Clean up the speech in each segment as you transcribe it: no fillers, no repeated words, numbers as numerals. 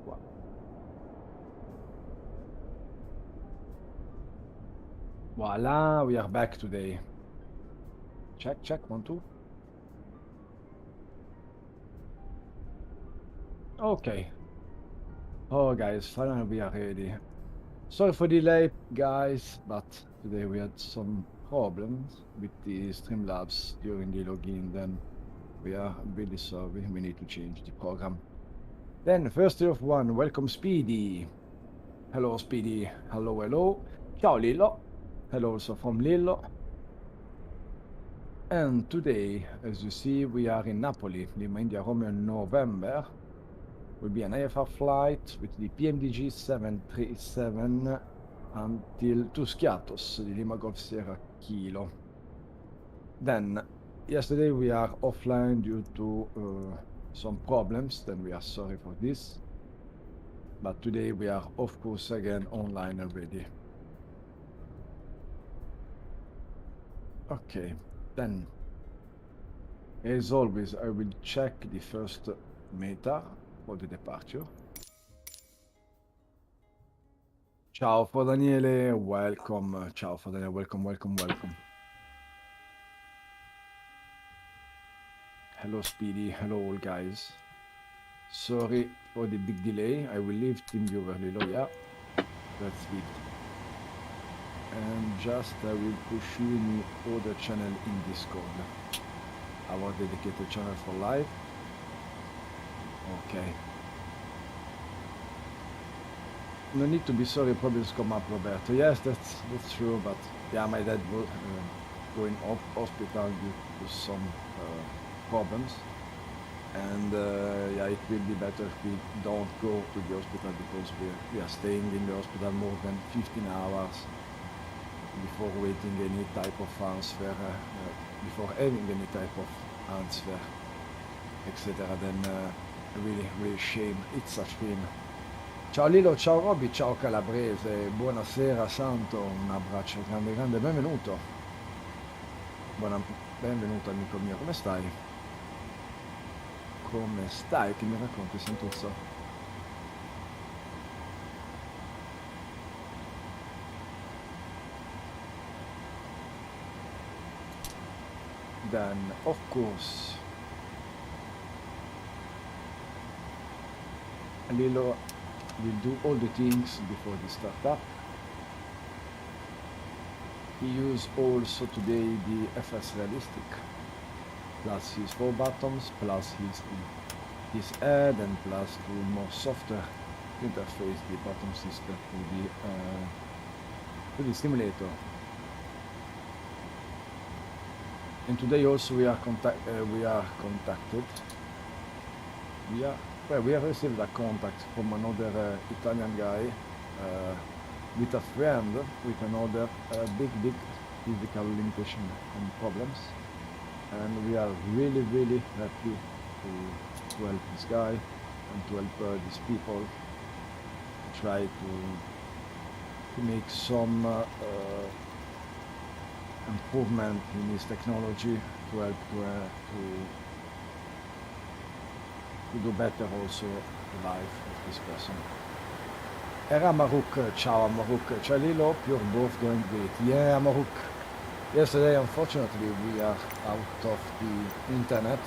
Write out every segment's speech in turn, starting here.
Qua. Voila, we are back today. Check, check, 1, 2. Okay. Oh, guys, finally we are ready. Sorry for the delay, guys, but today we had some problems with the Streamlabs during the login. Then we are really sorry. We need to change the program. Then, first of one, welcome Speedy. Hello, Speedy. Hello, hello. Ciao, Lillo. Hello, also from Lillo. And today, as you see, we are in Napoli, Lima, India, Romeo, November. Will be an IFR flight with the PMDG 737 until to Skiathos, the Lima Golf Sierra Kilo. Then, yesterday we are offline due to some problems, then we are sorry for this. But today we are, of course, again online already. Okay, then, as always, I will check the first meta for the departure. Ciao for Daniele, welcome. Ciao for Daniele, welcome, welcome, welcome. Hello Speedy, hello all guys. Sorry for the big delay. I will leave TeamViewer Lilo, yeah, that's it. And just I will push you in the other channel in Discord, our dedicated channel for live. Okay. No need to be sorry, problems come up, Roberto. Yes, that's true, but yeah, my dad will go in hospital due to some problems, and yeah, it will be better if we don't go to the hospital, because we are staying in the hospital more than 15 hours before waiting any type of transfer, before having any type of transfer, etc. Then really shame. It's a shame. Ciao Lilo, ciao Robby, ciao Calabrese, buonasera Santo, un abbraccio grande grande, benvenuto. Benvenuto amico mio, come stai? Come stai? Che mi racconti, Santuzzo? Then, of course, Lilo will do all the things before the startup. He used also today the FS Realistic, plus his 4 buttons, plus his head, and plus the more softer interface, the button system to the simulator. And today also we are contacted. We have received a contact from another Italian guy with a friend with another big physical limitation and problems, and we are really happy to help this guy and to help these people try to to make some improvement in his technology to help to do better also the life of this person. Era Maruk, ciao Maruk, ciao Lilo, hope you're both doing great. Yeah, Maruk. Yesterday, unfortunately, we are out of the internet.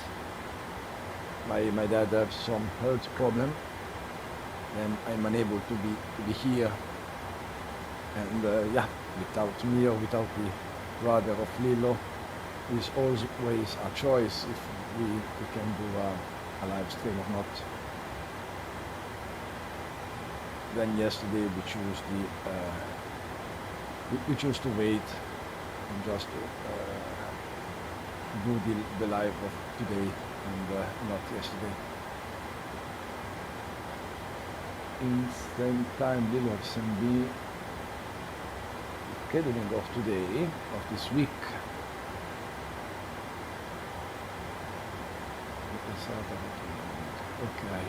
My dad had some health problem, and I'm unable to be here. And yeah, without me or without the brother of Lilo, is always a choice if we can do a live stream or not. Then yesterday we choose to wait and just do the live of today and not yesterday. In same time, Lilo SMB scheduling of today, of this week. Okay.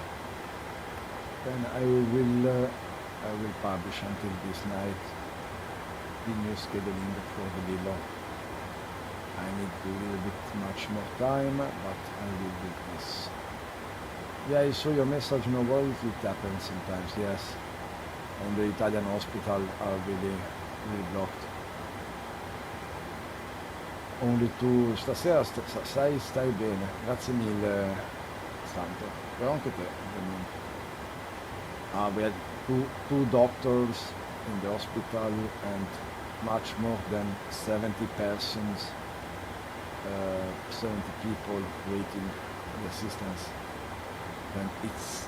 Then I will publish until this night the new scheduling for the Lilo. I need a little bit much more time, but I will do this. Yeah, I saw your message, no worries, it happens sometimes, yes. And the Italian hospital are really blocked. Only tu stasera stai bene, grazie mille Santo. Però anche te, ovviamente. We had two doctors in the hospital and much more than 70 persons, 70 people waiting the assistance. And it's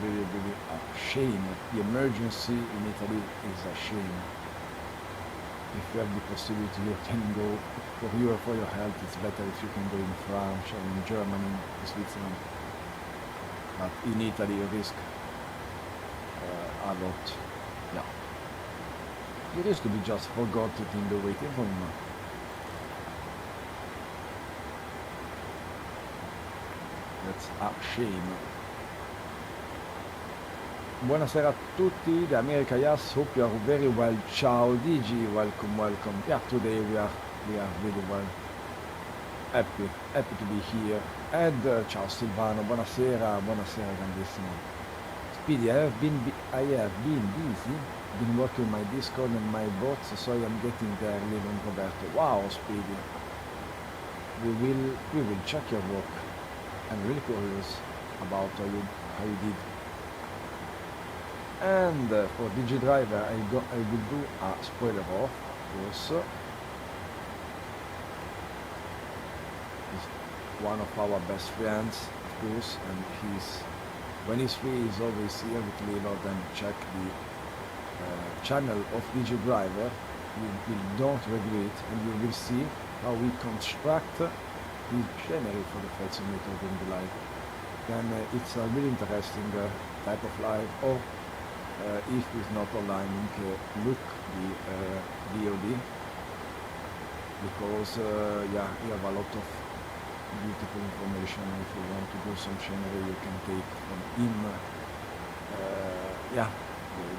really a shame. The emergency in Italy is a shame. If you have the possibility, you can go for you or for your health. It's better if you can go in France or in Germany, in Switzerland. But in Italy, you risk a lot. Yeah. You risk to be just forgotten in the waiting room. That's a shame. Buonasera a tutti, the America, yes, hope you are very well. Ciao DG, welcome. Yeah, today we are really well. Happy to be here. Ed, ciao Silvano, buonasera grandissimo. Speedy, I have been busy, been working my Discord and my bots, so I am getting there, Lilo and Roberto. Wow, Speedy. We will check your work. I'm really curious about how you did. And for DigiDriver, I will do a spoiler off, of course. He's one of our best friends, of course, and when he's free, he's always here with Lilo. Then check the channel of DigiDriver. You don't regret, and you will see how we construct the scenery for the Flight Simulator during the live. Then it's a really interesting type of live. Or if it's not online, look the VOD, because yeah, you have a lot of beautiful information. If you want to do some scenery, you can take from him. Yeah,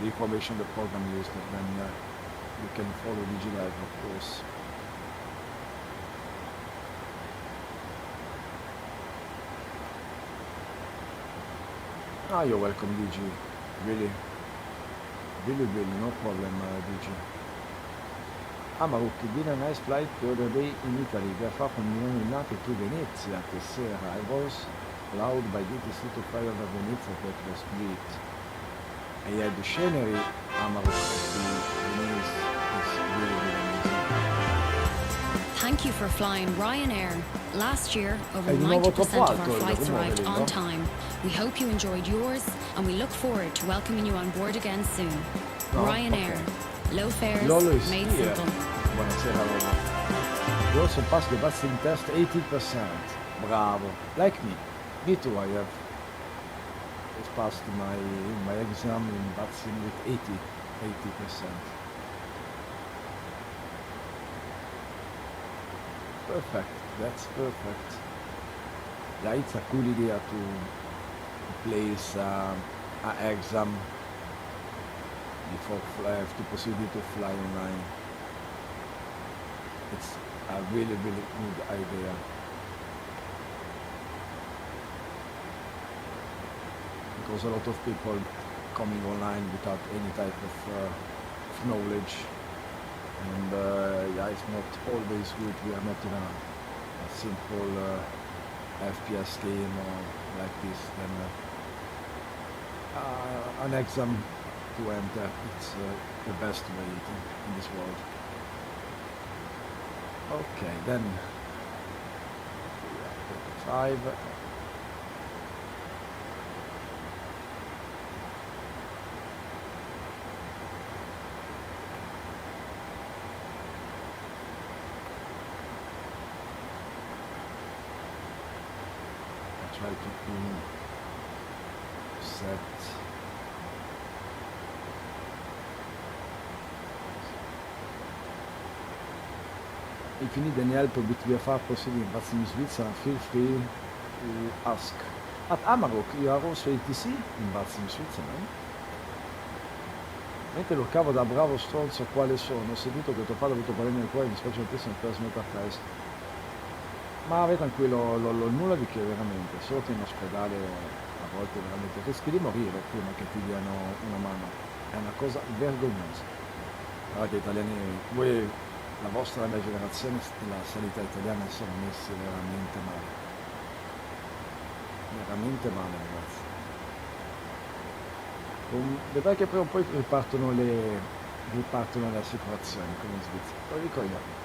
the information the program used, and then you can follow DigiLive, of course. Ah, you're welcome, DG. Really, no problem, DG. Maruk, did a nice flight the other day in Italy. We are far from Milano to Venezia stasera. I was allowed by DTC to fly over Venezia, that was great. I had the scenery, Maruk, Venice is really amazing. Thank you for flying Ryanair. Last year, over 90% of our flights arrived on time. We hope you enjoyed yours, and we look forward to welcoming you on board again soon. Ryanair. Okay. Low fares, made simple. Buonasera, Lolo. You also passed the busing test 80%. Bravo. Like me. Me too, I have just passed my exam in busing with 80%. Perfect. That's perfect. Yeah, it's a cool idea to place an exam before have the possibility to fly online. It's a really good idea. Because a lot of people coming online without any type of knowledge, and yeah, it's not always good. We are not in a simple FPS game or like this. Then an exam to enter, it's the best way in this world. Okay, then 5. Try to set if you need any help with IFR proceeding but in Switzerland, feel free to ask. At Amarok, you are also ATC in Bats in Switzerland? Mentre lo cavo da bravo stronzo quale sono, ho sentito che tuo padre ha avuto problemi nel cuore e mi spiace moltissimo per smettere a presto. Ma vai tranquillo, nulla di che veramente, solo che in ospedale a volte veramente rischi di morire prima che ti diano una mano, è una cosa vergognosa. Guardate italiani, voi, la vostra mia generazione, la sanità italiana sono messi veramente male ragazzi. Vedrai che prima o poi ripartono le assicurazioni come in Svizzera, lo dico io.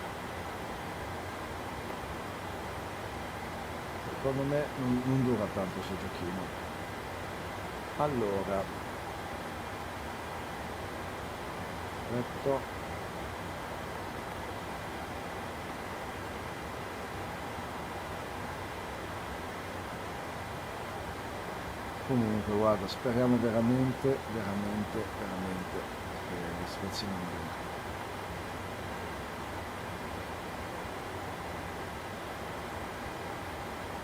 Secondo me non dura tanto questo giochino. Allora, perfetto. Comunque guarda, speriamo veramente che la situazione migliori.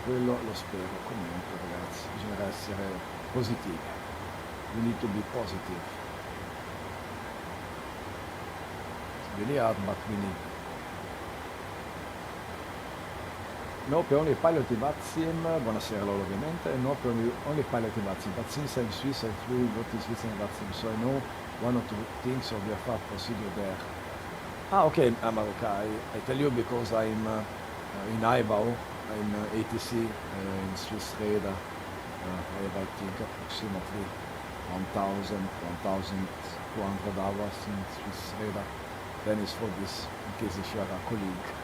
Quello lo spero. Comunque ragazzi, bisognerà essere positivi. We need to be positive. It's really hard, but we need. No per only pilot in Vatsim, buonasera loro ovviamente, no per only pilot in Vatsim, but since I'm Swiss I flew both in Switzerland and Vatsim, so I know one or two things of the IFR procedure there. Ah okay, Marokai, I tell you because I'm in Aibau, I'm ATC in Swiss Radar. I have I think approximately 1,200 hours in Swiss Radar. Then it's for this, in case if you are a colleague.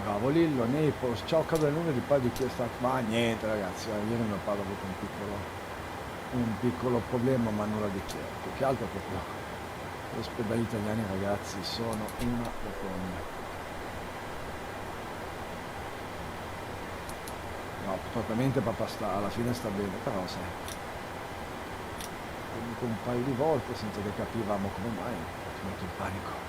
Bravo Lillo, Naples, ciao cado del nome di padre di chi è stato. Ma niente ragazzi, ieri mio padre ha avuto un piccolo problema, ma nulla di che. Più che altro proprio gli ospedali italiani ragazzi sono una vergogna. No, fortunatamente papà alla fine sta bene, però sai, comunque un paio di volte senza che capivamo come mai, ho tenuto in panico.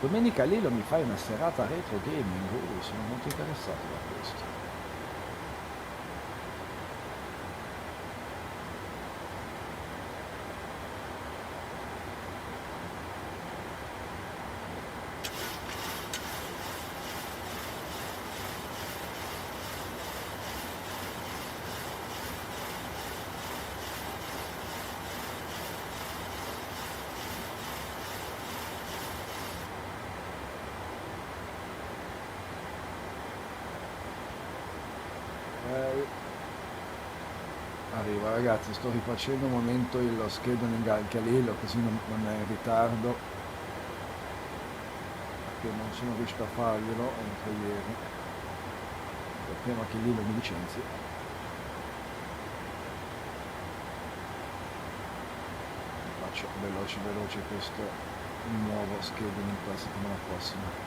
Domenica Lilo mi fai una serata retro gaming, sono molto interessato da questo. ragazzi, sto rifacendo un momento lo scheduling anche a Lillo, così non è in ritardo, perché non sono riuscito a farglielo anche ieri, prima che Lillo mi licenzi. Faccio veloce questo nuovo scheduling per la settimana prossima.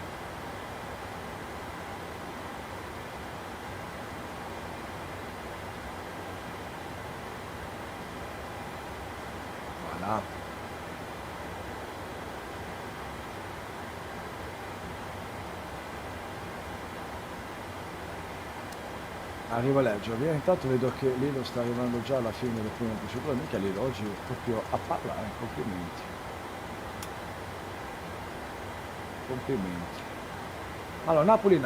Arrivo a leggere, intanto vedo che Lilo sta arrivando già alla fine del primo procedura, mica Lilo oggi proprio a parlare, complimenti. Allora, Napoli,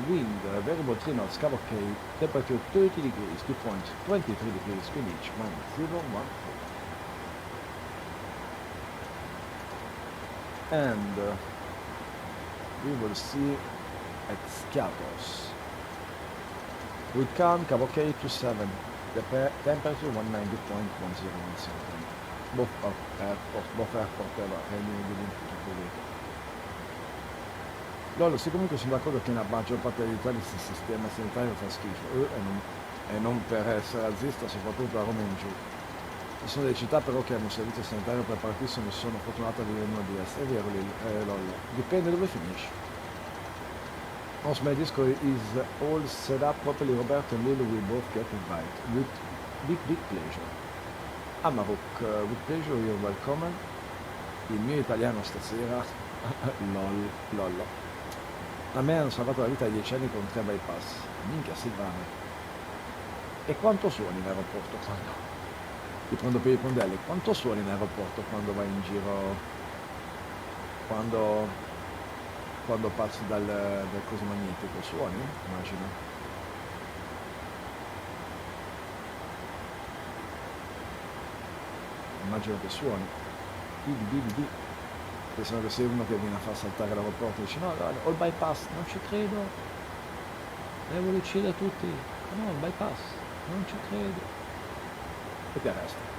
wind, variable 3 knots, cavalcade, temperature 30 degrees, dew point 23 degrees, Greenwich, -014. And we will see at Skiathos. We come cavalcade to 7, the temperature 190.1017. Both airport Lolo, sì, comunque sono d'accordo che la maggior parte degli italiani il sistema sanitario fa schifo e non per essere razzista, soprattutto a Roma in giù. Ci sono delle città però che hanno un servizio sanitario preparatissimo e sono fortunato a vivere in una di esse. È vero, Lolo, dipende dove finisci. Also, my Discord is all set up properly, Roberto and Lilo will both get it right. With big pleasure. Amarok, with pleasure, you're welcome. Il mio italiano stasera, lollo. A me hanno salvato la vita a 10 anni con 3 bypass. Minchia Silvana. E quanto suoni in aeroporto quando? Ti prendo per i pondelli. Quanto suoni in aeroporto quando vai in giro? Quando passi dal coso magnetico, suoni? Immagino. Immagino che suoni. Di. Pensano che sei uno che viene a far saltare l'aeroporto e dice no, ho il bypass, non ci credo. Devo uccidere tutti. No, il bypass, non ci credo. E ti arresta.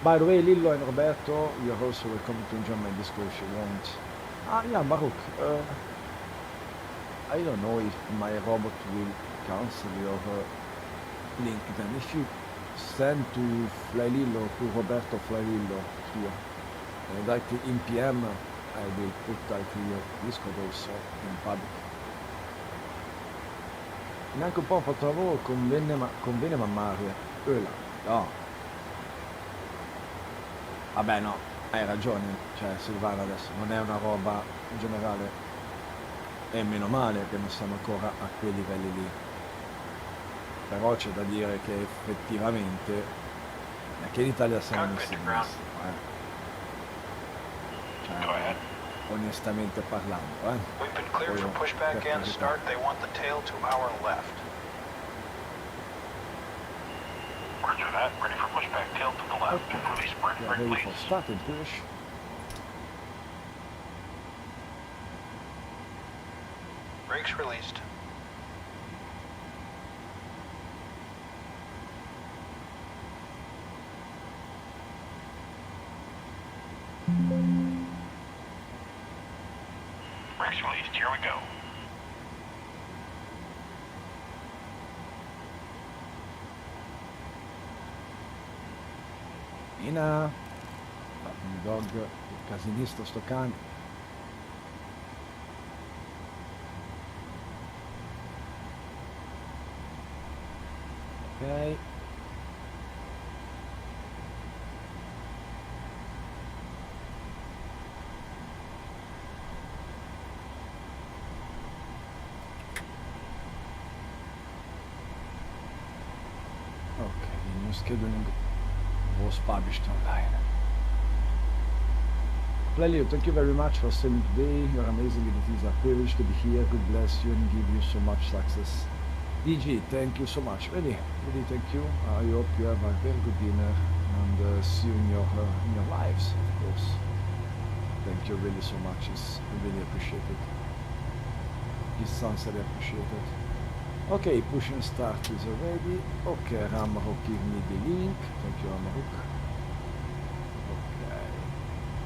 By the way, Lillo and Roberto, you're also welcome to join my Discord if you want. Yeah, Baruch. I don't know if my robot will cancel your link then. If you send to Flylillo, to Roberto Flylillo here, directly in PM, I will put directly your Discord also in public. Neanche un po' ho fatto lavoro con vene mammarie. No. Vabbè no, hai ragione, cioè Silvana adesso non è una roba in generale, e meno male che non siamo ancora a quei livelli lì, però c'è da dire che effettivamente anche in Italia siamo messi cioè, onestamente parlando, We've been cleared for pushback and start. They want the tail to our left. Roger that. Ready for pushback. Tail to the left. Release brake, ready for start and push. Brakes released. Brakes released. Here we go. Ina, dog, casinista sto cane. Ok. Ok, il mio scheduling was published online. Flylillo, thank you very much for streaming today. You're amazing. It is a privilege to be here. God bless you and give you so much success. DG, thank you so much. Really, thank you. I hope you have a very good dinner and see you in your lives, of course. Thank you really so much. It's really appreciated. It's sincerely appreciated. Okay, push and start is already. Okay, Ramarok give me the link. Thank you, Ramarok. Okay.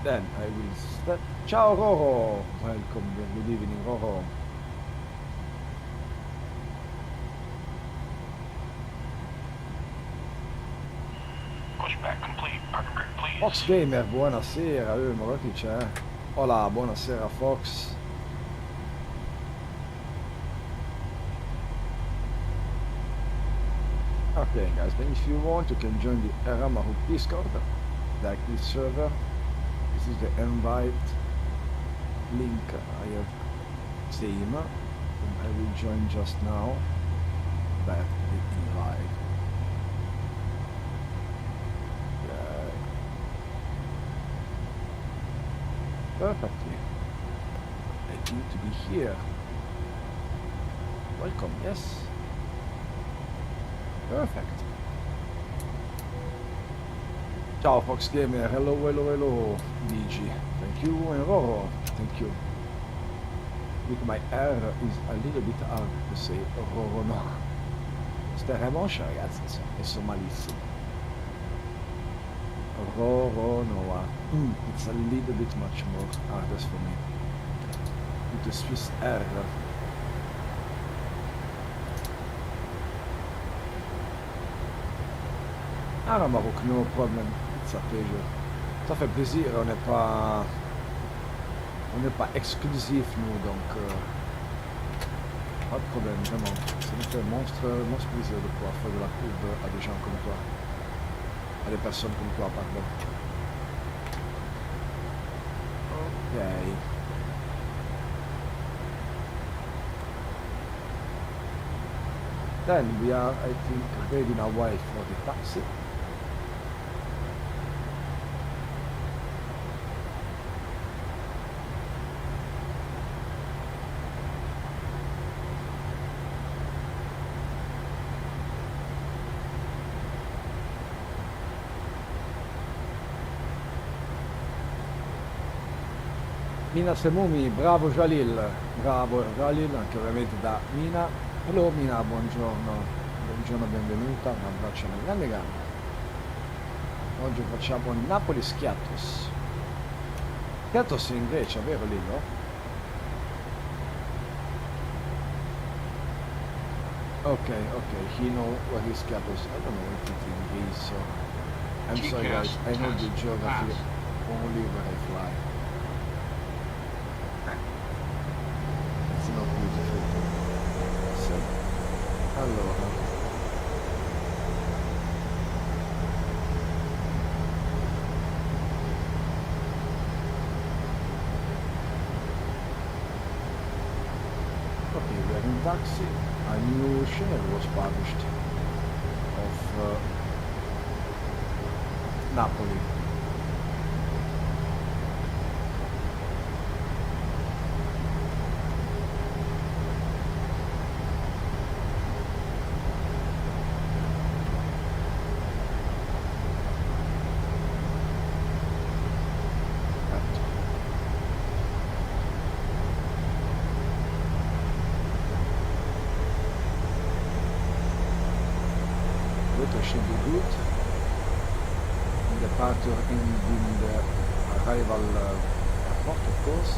Then I will start. Ciao, Roro. Welcome. Good evening, Roro. Pushback complete. Parking brake, please. Fox Gamer, buonasera. Ma guarda chi c'è. Hola, buonasera, Fox. Okay, guys, then if you want, you can join the Ramarok Discord, like this server. This is the invite link I have seen, and I will join just now. Back the invite. Okay. Perfectly. I need to be here. Welcome, yes. Perfect. Ciao Fox Gamer, hello, DG. Thank you, and Roro, thank you. With my R is a little bit hard to say Roro, no. Sta remoscia ragazzi, è somalissimo. Roro, no, it's a little bit much more hardest for me. With the Swiss R. Ah, Ramarok, no problem. It's a pleasure. Ça fait plaisir, on n'est pas exclusif nous, donc pas de problème, vraiment. Ça nous fait monstre plaisir de pouvoir faire de la pub à des gens comme toi, à des personnes comme toi, pardon. Ok. Then we are, I think, ready now wait for the taxi. Mina Semumi, bravo Jalil, anche ovviamente da Mina. Hello Mina, buongiorno, benvenuta, un abbraccio alle grandi gambe. Oggi facciamo Napoli-Schiatos. Schiatos in Grecia, vero Lillo? Okay, he know what is Schiatos. I don't know if it's in Greece or... I'm sorry guys, I know the geography only where I fly. It's not beautiful. So, allora. Okay, we are in taxi. A new schedule was published of Napoli. Should be good. Departure in the arrival airport, of course.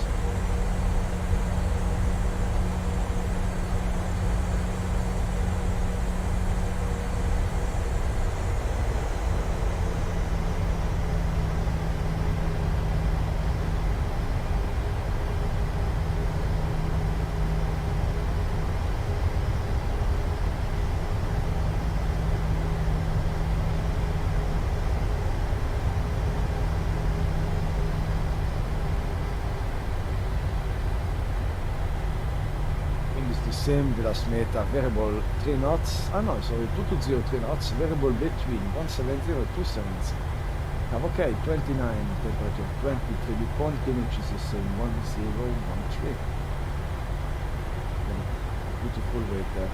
Same della smeta, variable 3 knots, no, sorry, 220 3 knots, variable between 170 and 270. Ok, 29 temperature, 23 dew point, which is the same, 1013. Beautiful weather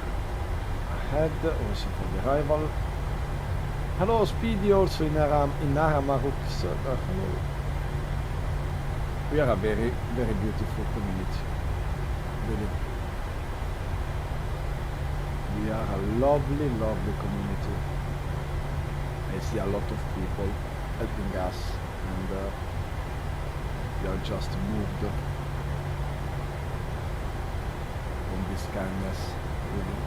ahead, also for the arrival. Hello Speedy, also in Aramaruk server, hello. We are a very, very beautiful community, really. We are a lovely, lovely community. I see a lot of people helping us, and we are just moved from this kindness, really.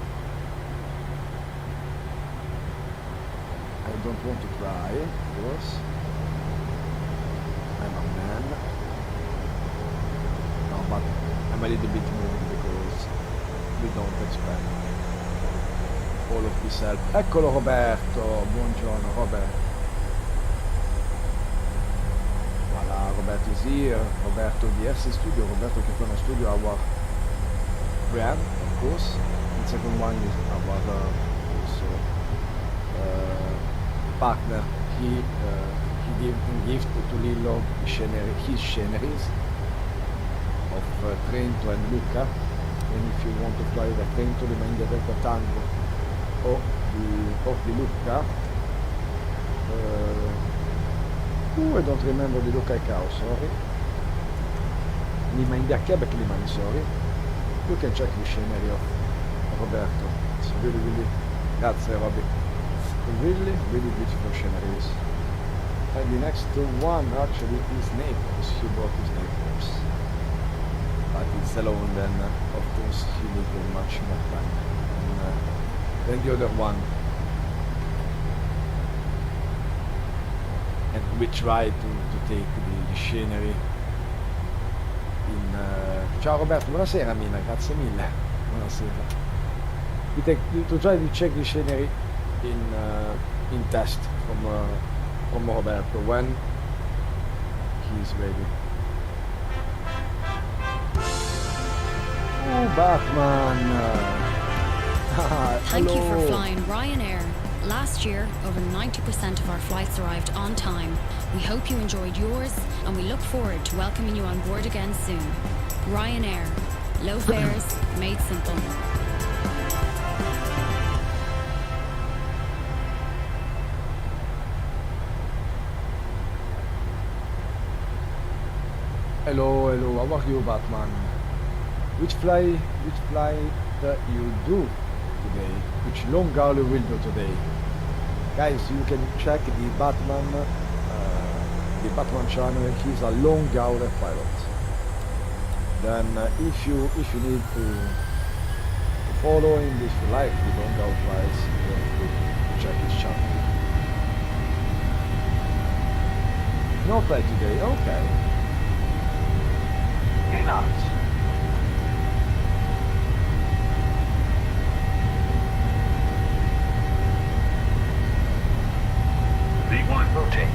I don't want to cry, of course. I'm a man. No, but I'm a little bit moved because we don't expect all of this help. Eccolo Roberto, buongiorno Robert. Voilà, Roberto is here. Roberto, the FC studio. Roberto che fa uno studio our brand, of course. The second one is our also partner. He gave in gift to Lillo his sceneries of Trento and Lucca. And if you want to fly the Trento, rimane Delta Tango or the Lucca. I don't remember the Lucca cow, sorry. Lima India Quebec Liman, sorry. You can check the scenery of Roberto. It's really, really, grazie Robby. Really, really beautiful sceneries. And the next one actually is Naples. He bought his Naples. But it's alone, then of course he needs much more time. And then the other one. And we try to take the scenery in... Ciao Roberto, buonasera Mina, grazie mille. Buonasera. We try to check the scenery in test from Roberto when he's ready. Oh, Batman! Thank you for Hello. flying Ryanair. Last year, over 90% of our flights arrived on time. We hope you enjoyed yours, and we look forward to welcoming you on board again soon. Ryanair. Low fares, made simple. Hello, how are you, Batman? Which flight you do today? Which long hour you will do today? Guys, you can check the Batman channel. He's a long hour pilot. Then if you need to follow him, if you like the long hour flights, you have to check his channel. No flight today, okay. Not. V1, rotate.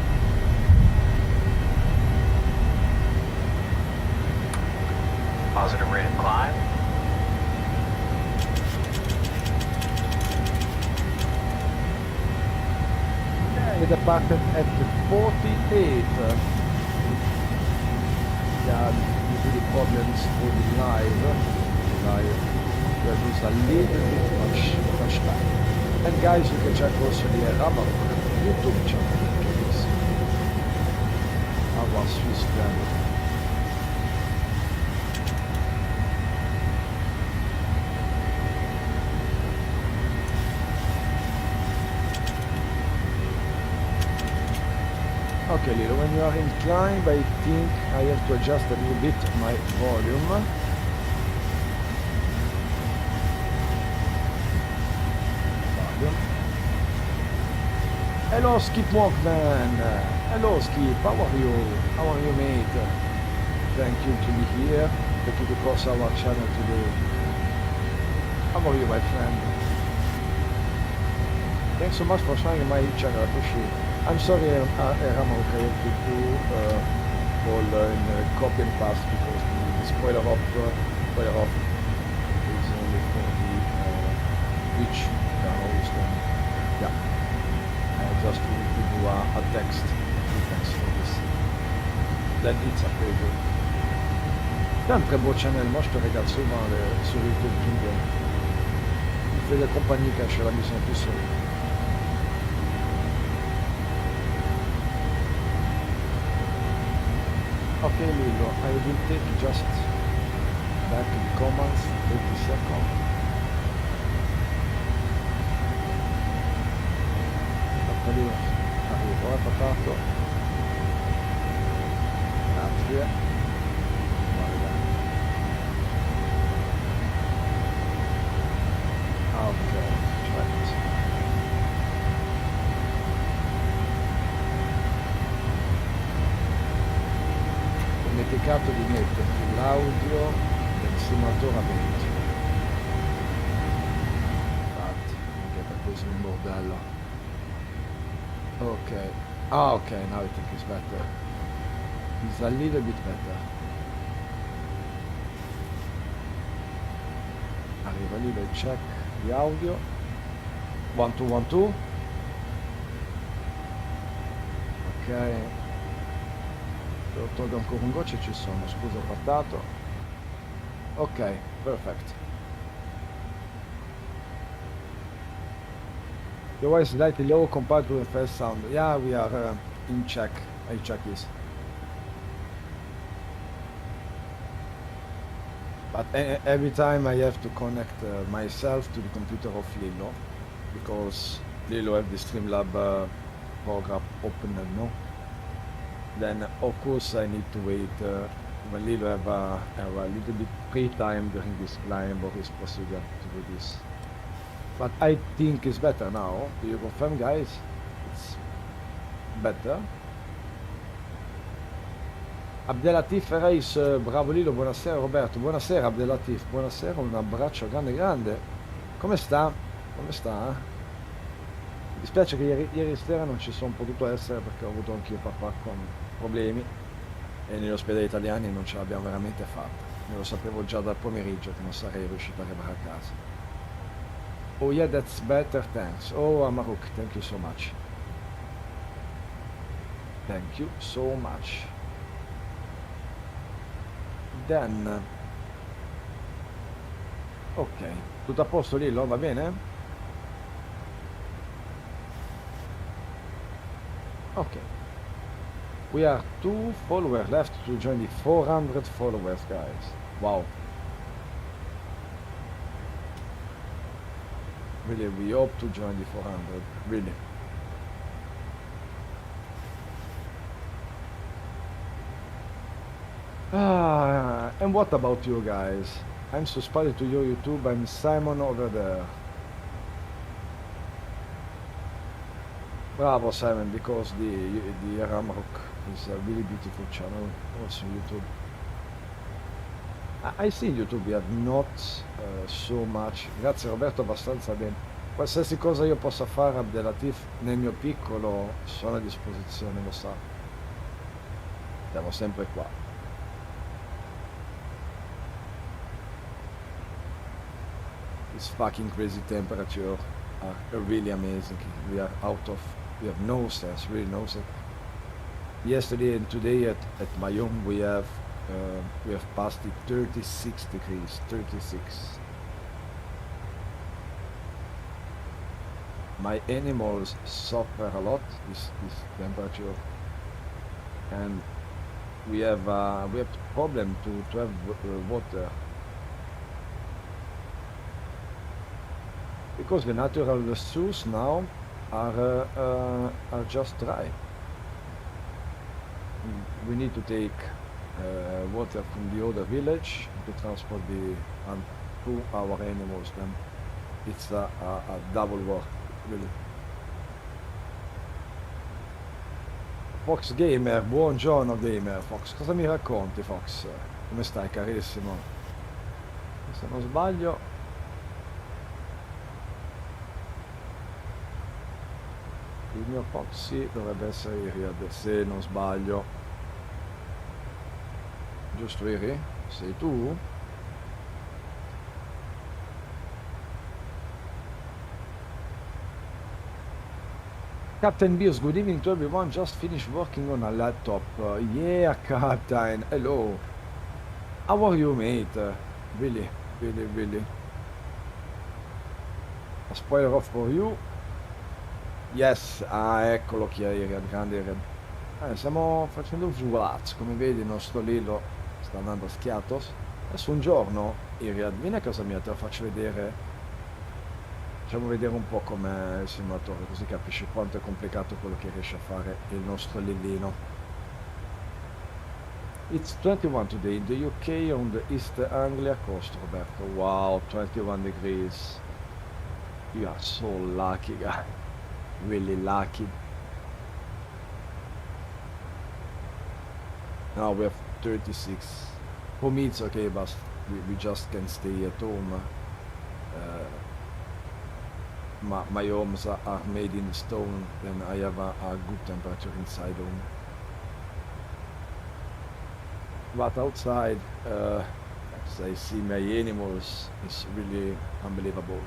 Positive rate of climb. Okay, the packet at the 48. Yeah. The problems for the live, where there's a little bit much time. And guys, you can check also the Rama YouTube channel, please. Our Swiss friend. Okay, Lilo, when you are in climb, I think I have to adjust a little bit my volume. Hello, Skip Walkman. Hello, Skip. How are you? How are you, mate? Thank you to be here. Thank you to cross our channel today. How are you, my friend? Thanks so much for sharing my channel. I appreciate it. I'm sorry, Ramon, I have to do all in copy and paste because the spoiler off is only for the which host. Yeah, I just need to do a text for this. Then it's a pleasure. C'est un très beau channel. Moi, je te regarde souvent sur YouTube. Il fait des compagnies quand je suis à la mission tout seul. Okay, Lilo, I will take just back the commands 30 seconds. lì, arrivo, patato. Grazie. Guarda. Ok, certo. Ho dimenticato di metterti l'audio del simulatore a 20. Infatti, anche per questo è un bordello. Ok. Ah, ok, now I think it's better. It's a little bit better. Arriva lì il check di audio. 1 2 1 2. Ok. Lo tolgo ancora un goccio e ci sono, scusa, ho portato. Ok, perfect. Your voice is slightly low compared to the first sound. Yeah, we are in check. I check this. But every time I have to connect myself to the computer of Flylillo, because Flylillo have the Streamlab program open, no? Then of course I need to wait when Flylillo have a little bit free time during this climb or this procedure to do this. But I think it's better now. Do you confirm, guys? It's better. Abdelatif Reis, bravo Lilo, buonasera Roberto, buonasera Abdelatif, buonasera, un abbraccio grande grande. Come sta? Come sta? Mi dispiace che ieri sera non ci sono potuto essere perché ho avuto anch'io papà con problemi e negli ospedali italiani non ce l'abbiamo veramente fatta. Me lo sapevo già dal pomeriggio che non sarei riuscito ad arrivare a casa. Oh yeah, that's better, thanks. Oh Amaruk, thank you so much. Thank you so much. Then, ok, tutto a posto Lillo, va bene? Ok. We are 2 followers left to join the 400 followers, guys. Wow. Really, we hope to join the 400, really. And what about you guys? I'm subscribed to your YouTube, I'm Simon over there. Bravo Simon, because the Ramrock is a really beautiful channel, also YouTube. I see YouTube, we have not so much. Grazie Roberto, abbastanza bene. Qualsiasi cosa io possa fare Abdelatif nel mio piccolo sono a disposizione, lo sa. Siamo sempre qua. This fucking crazy temperature are really amazing. We have no sense, really no sense. Yesterday and today at my home we have passed the 36 degrees, 36. My animals suffer a lot this temperature, and we have problem to have water. Because the natural sources now are just dry. We need to take water from the other village to transport to our animals. Then it's a double work, really. Fox Gamer, buongiorno Gamer. Fox, cosa mi racconti Fox? Come stai carissimo? Se non sbaglio il mio Foxy dovrebbe essere Iriad, se non sbaglio. Giusto Iri? Sei tu? Captain Beers, good evening to everyone. Just finished working on a laptop. Yeah, Captain. Hello. How are you, mate? Really, really, really. A spoiler off for you. Yes, eccolo chi è Iriad, grande Iriad. Stiamo facendo un VLATS, come vedi il nostro Lilo sta andando a schiatos. Adesso un giorno, Iriad, vieni a casa mia, te lo faccio vedere Facciamo vedere un po' com'è il simulatore, così capisci quanto è complicato quello che riesce a fare il nostro Lillino. It's 21 today in the UK on the East Anglia coast, Roberto. Wow, 21 degrees. You are so lucky, guy. Really lucky. Now we have 36. For me it's okay, but we just can stay at home. My homes are made in stone, then I have a good temperature inside home. But outside, as I see my animals, it's really unbelievable.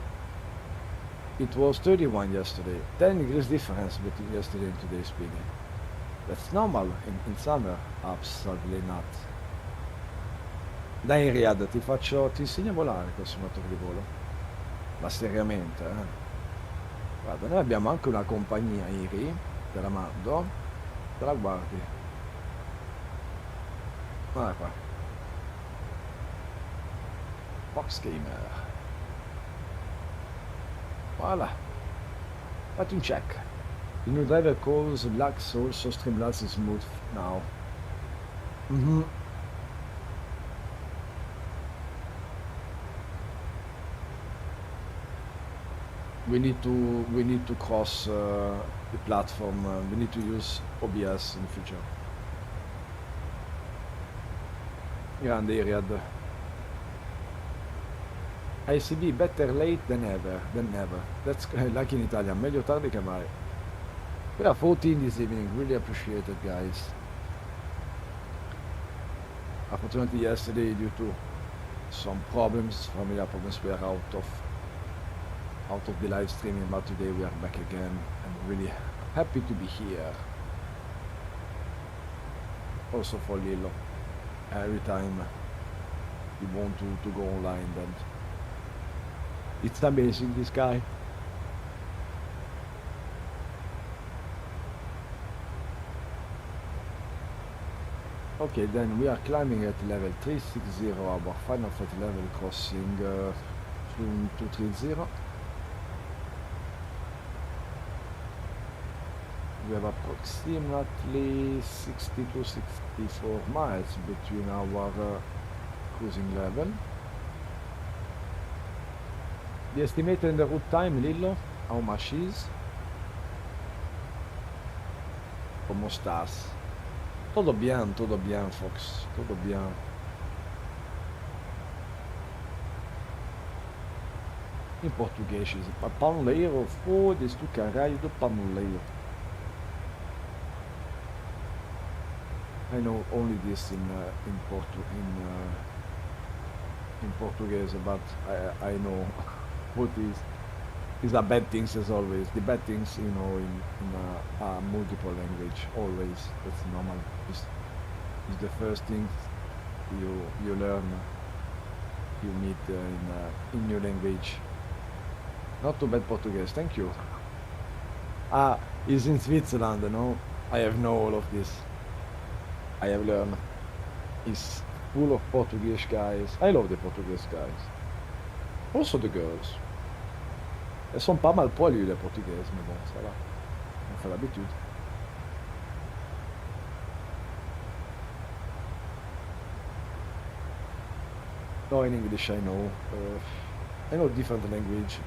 It was 31 yesterday, 10 degrees difference between yesterday and today's speaking. That's normal in summer? Absolutely not. Dai Riyadh, ti insegno a volare col simulatore di volo. Ma seriamente, Guarda, noi abbiamo anche una compagnia Iri, te la mando, te la guardi. Guarda qua. Fox Gamer. Voilà. Fatti un check. The new driver calls Lux also Streamlabs is smooth now. We need to cross the platform. We need to use OBS in the future. Grande Iriad. ICB better late than never. That's like in Italian, meglio tardi che mai. We are 14 this evening, really appreciate it, guys. Unfortunately yesterday, due to some familiar problems, we are out of the live streaming, but today we are back again and really happy to be here. Also for Lillo, every time you want to go online, then it's amazing, this guy. Okay, then we are climbing at level 360, our final 40 level, crossing 230. We have approximately 60 to 64 miles between our cruising level. The estimated route time, Lillo, how much is? ¿Cómo estás? Todo bien, Fox, todo bien. Em português, panuleiro, foda-se do caralho do panuleiro. I know only this in Portuguese, but I know what is a bad things as always. The bad things, you know, in a multiple language, always. That's normal. It's the first thing you learn, you meet in your language. Not too bad Portuguese, thank you. It's in Switzerland, no? I have know all of this. I have learned. It's full of Portuguese guys. I love the Portuguese guys. Also the girls. Elles sont pas mal poilues les portugaises, mais bon, ça va. On fait l'habitude. No, in English I know different language,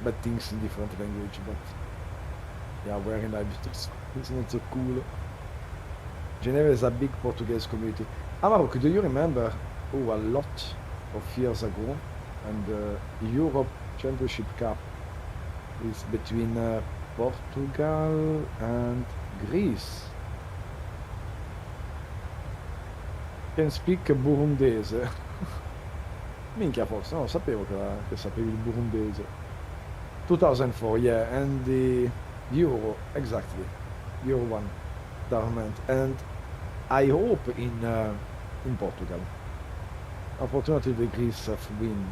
bad things in different language, but yeah, wearing live it's not so cool. Geneva is a big Portuguese community. Amarok, do you remember a lot of years ago, and the Europe Championship Cup is between Portugal and Greece? Can speak burundese. Minchia, forse, no, sapevo che sapevi il burundese. 2004, yeah, and the Euro, exactly, Euro 1 tournament, and I hope in Portugal. Unfortunately, the Greece have win,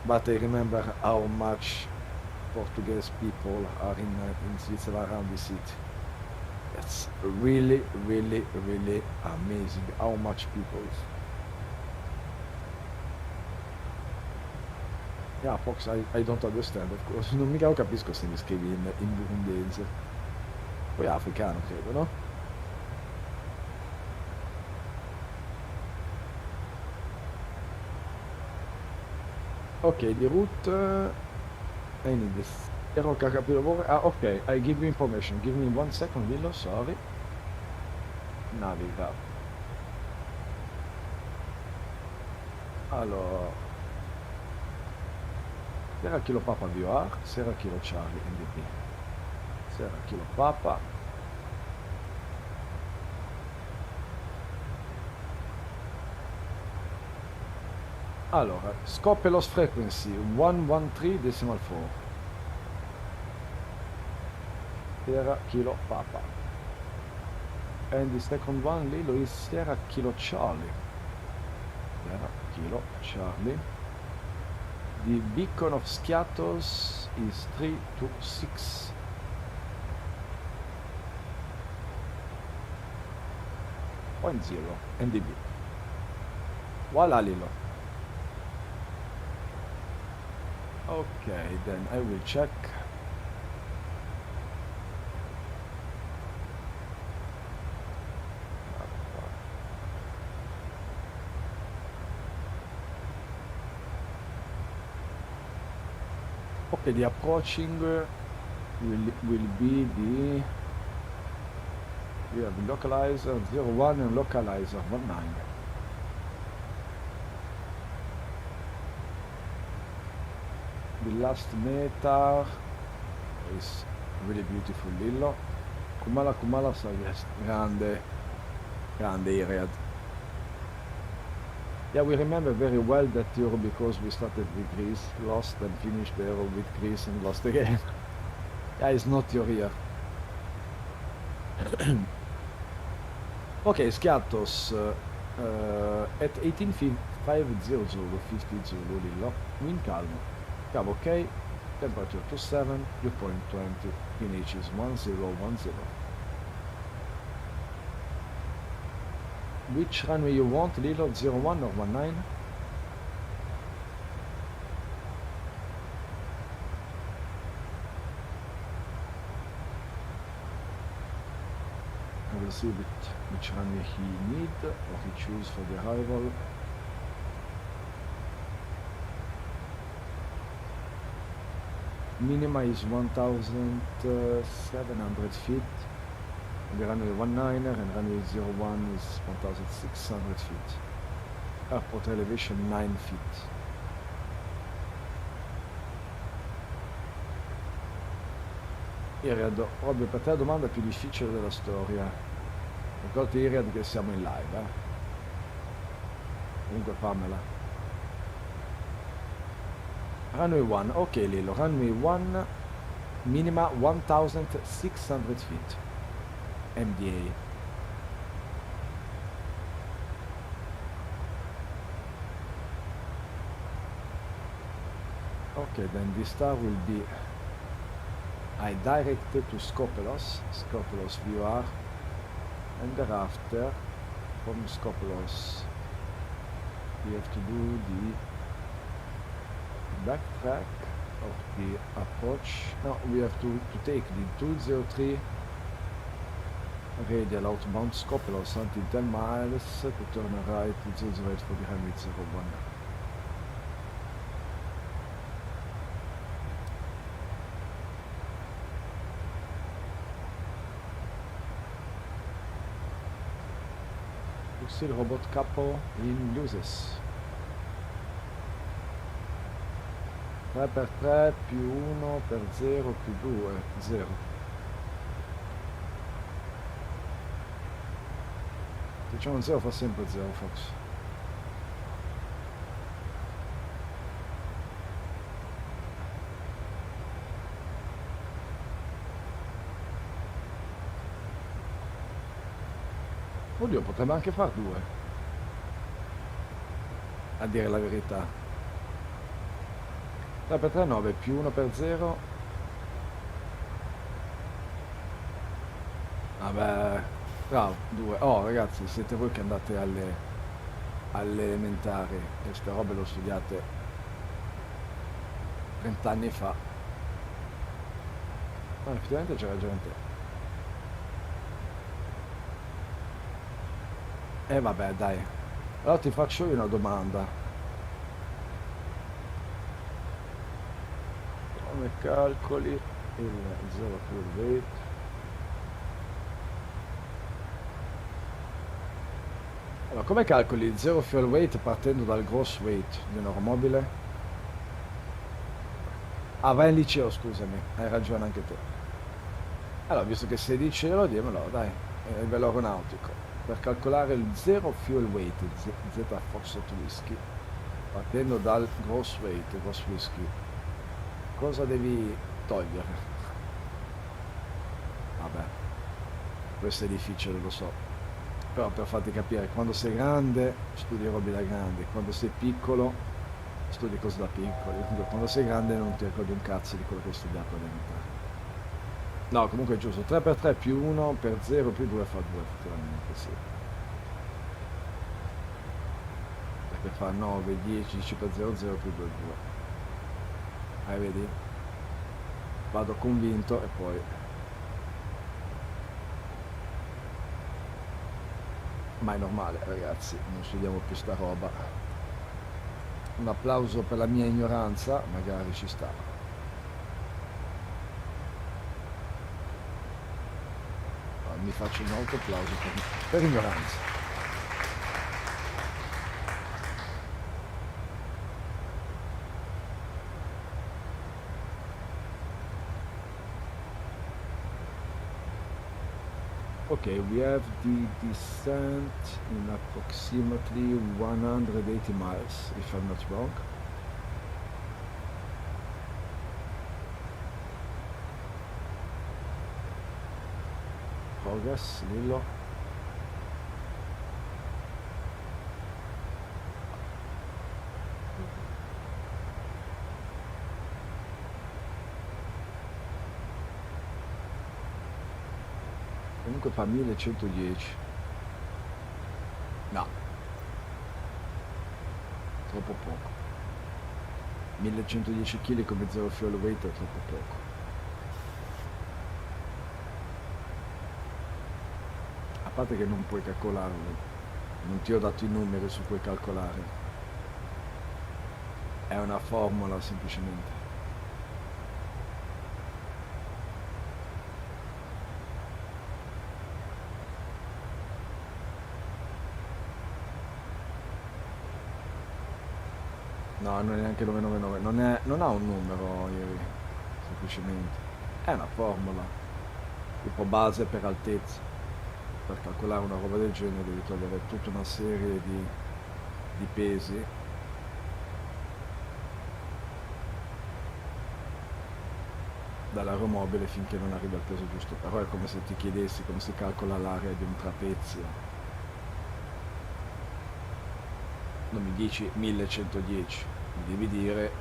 but I remember how much Portuguese people are in Switzerland around the city. It's really, really, really amazing how much people. Yeah, Fox, I don't understand, of course. Non mica lo capisco se mi scrivi in burundese. Poi è africano, credo, no? Ok, di route... I need this. Ero capito. Ah, ok, I give you information. Give me 1 second, Lillo, sorry. Naviga. Allora... Sierra Kilo Papa VR, Sierra Kilo Charlie NDP. Sierra Kilo Papa. Allora, Scopelos frequency 113.4. Sierra Kilo Papa. And the second one, Lilo, is Sierra Kilo Charlie. Sierra Kilo Charlie. The beacon of Skiatos is 326. Point 0 NDB. Voila, Lilo. Okay, then I will check. Okay, the approaching will be the... We have localizer 01 and localizer 19. The last meter is really beautiful, Lillo. Kumala, so yes, grande Iriad. Yeah, we remember very well that Euro because we started with Greece, lost and finished the Euro with Greece and lost again. Yeah, it's not your year. Okay, Skiatos at 18.50 Zulu, 50 Zulu, Lillo. Wind calm. Cab ok. Temperature 27, dew point 20. Finish is 1010. Which runway you want, Lilo? 01 or 19? I will see which runway he need or he choose for the arrival. Minima is 1,700 feet. The runway 19er and runway 01 is 1,600 feet. Airport elevation 9 feet. Iriad, Robby, per te la domanda più difficile della storia. Ricordati Iriad che siamo in live, Comunque fammela. Runway 1, ok Lilo, runway 1, minima 1,600 feet. MDA. Okay, then this star will be I directed to Scopelos VR, and thereafter from Scopelos we have to do the backtrack of the approach. No, we have to take the 203 radial outbound Scopelos until 10 miles to turn right to 008 for the runway 01. Still robot capo in uses 3x3 più 1 per 0 più 2 0. Se c'è un 0 fa sempre 0 Fox. Oddio, potrebbe anche far 2, a dire la verità. 3 per 3 9 più 1 per 0. Vabbè, bravo, 2. Oh ragazzi, siete voi che andate alle elementari e ste robe lo studiate 30 anni fa. Ma effettivamente c'era gente. E vabbè, dai. Allora ti faccio io una domanda. Come calcoli il zero fuel weight? Allora, come calcoli il zero fuel weight partendo dal gross weight di un'aeromobile? Ah, vai al liceo, scusami, hai ragione anche te. Allora, visto che sei liceo, dimmelo, dai, a livello aeronautico. Per calcolare il zero fuel weight, Z Foxtrot Whisky, partendo dal gross weight, gross whisky, cosa devi togliere? Vabbè, questo è difficile, lo so. Però per farti capire, quando sei grande, studi robe da grande, quando sei piccolo, studi cose da piccoli. Quando sei grande non ti ricordi un cazzo di quello che hai studiato elementare. No, comunque è giusto, 3 per 3 più 1 per 0 più 2 fa 2, effettivamente, sì. Perché fa 9, 10, 10 per 0, 0 più 2, 2. Vedi? Vado convinto e poi... Ma è normale, ragazzi, non studiamo più sta roba. Un applauso per la mia ignoranza, magari ci sta. Mi faccio un autoplauso per ignoranza. Okay, we have the descent in approximately 180 miles, if I'm not wrong. Progress, Lillo. Comunque fa 1110. No. Troppo poco. 1110 kg come zero fuel weight è troppo poco. A parte che non puoi calcolarlo. Non ti ho dato i numeri su cui calcolare. È una formula semplicemente. No, non è neanche 999, non ha un numero, semplicemente. È una formula, tipo base per altezza. Per calcolare una roba del genere devi togliere tutta una serie di pesi. Dall'aeromobile finché non arrivi al peso giusto. Però è come se ti chiedessi come si calcola l'area di un trapezio. Non mi dici 1110, mi devi dire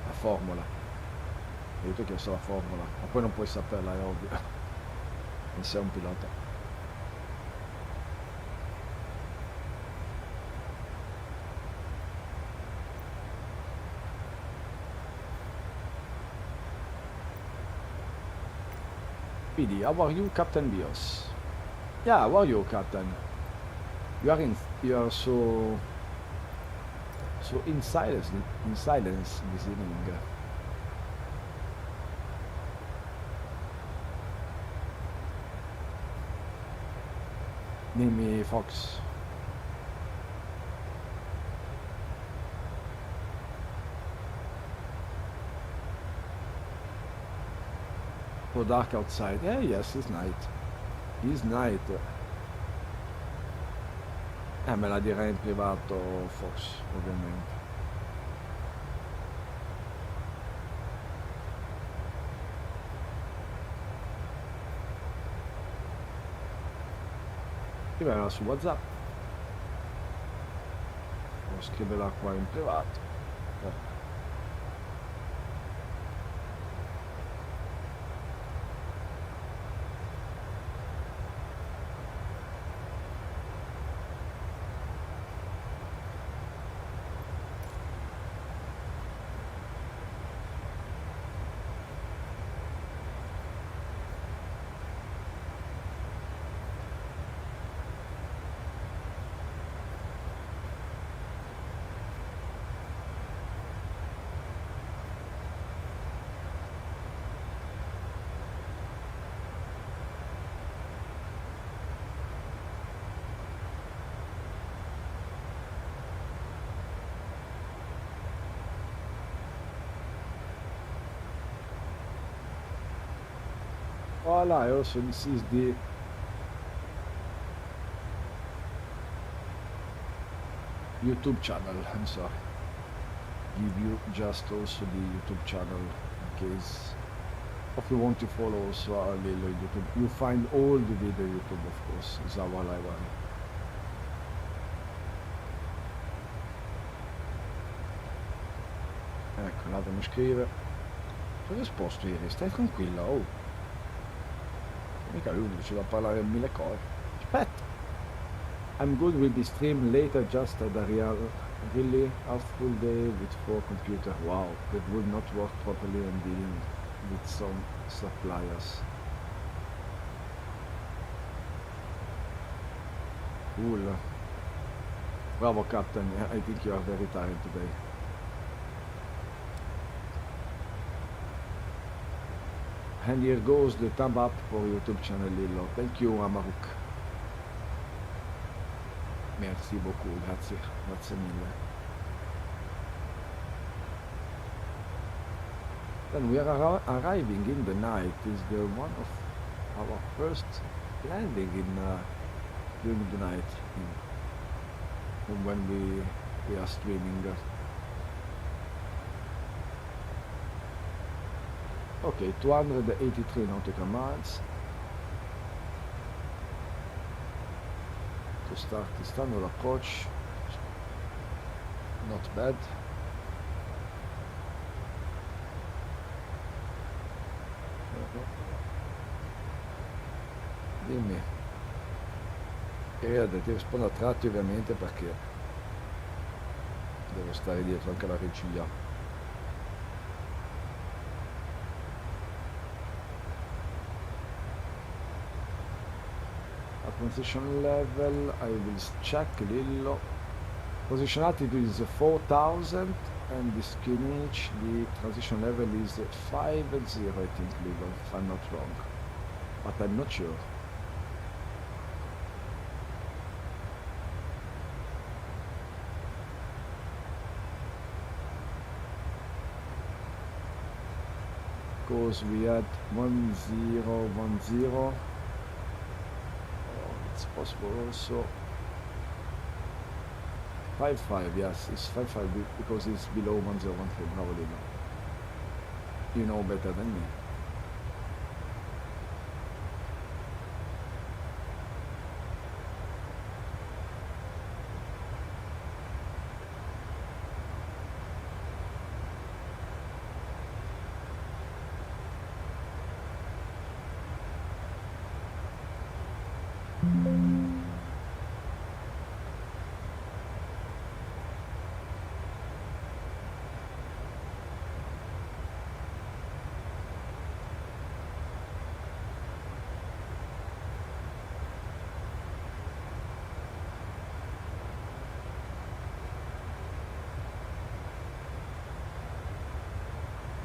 la formula. E io ti ho chiesto la formula, ma poi non puoi saperla, è ovvio. Non sei un pilota. PD, how are you, Captain Bios? Yeah, how are you, Captain? You are so in silence this evening. Dimmi, Fox. So dark outside. Yeah, yes, it's night. It's night. Me la direi in privato, Fox, ovviamente. Scriverla su WhatsApp. O scriverla qua in privato. Voila, also this is the YouTube channel. I'm sorry. Give you just also the YouTube channel in case if you want to follow also our little YouTube. You find all the video YouTube, of course, is our library. Ecco, l'altro mi scrive. Ti ho risposto ieri, stai tranquilla, oh. Mica lui ci va parlare mille cose. Aspetta. I'm good with the stream later, just had a really full day with 4 computers. Wow, that would not work properly and dealing with some suppliers. Cool. Bravo, Captain. I think you are very tired today. And here goes the thumb up for YouTube channel Lillo. Thank you, Amaruk. Merci beaucoup, grazie mille. Then we are arriving in the night. Is the one of our first landing in during the night when we are streaming. Okay, 283 nautical miles. To start the standard approach, not bad. Dimmi. Ti rispondo a tratti ovviamente perché devo stare dietro anche alla regia. Position level, I will check Lillo. Position altitude is 4000 and the skinage, the transition level is 50, I think, Lillo, if I'm not wrong. But I'm not sure. Because we had 1010. It's possible also 55, yes, it's 55 because it's below 1013. Probably not. You know better than me.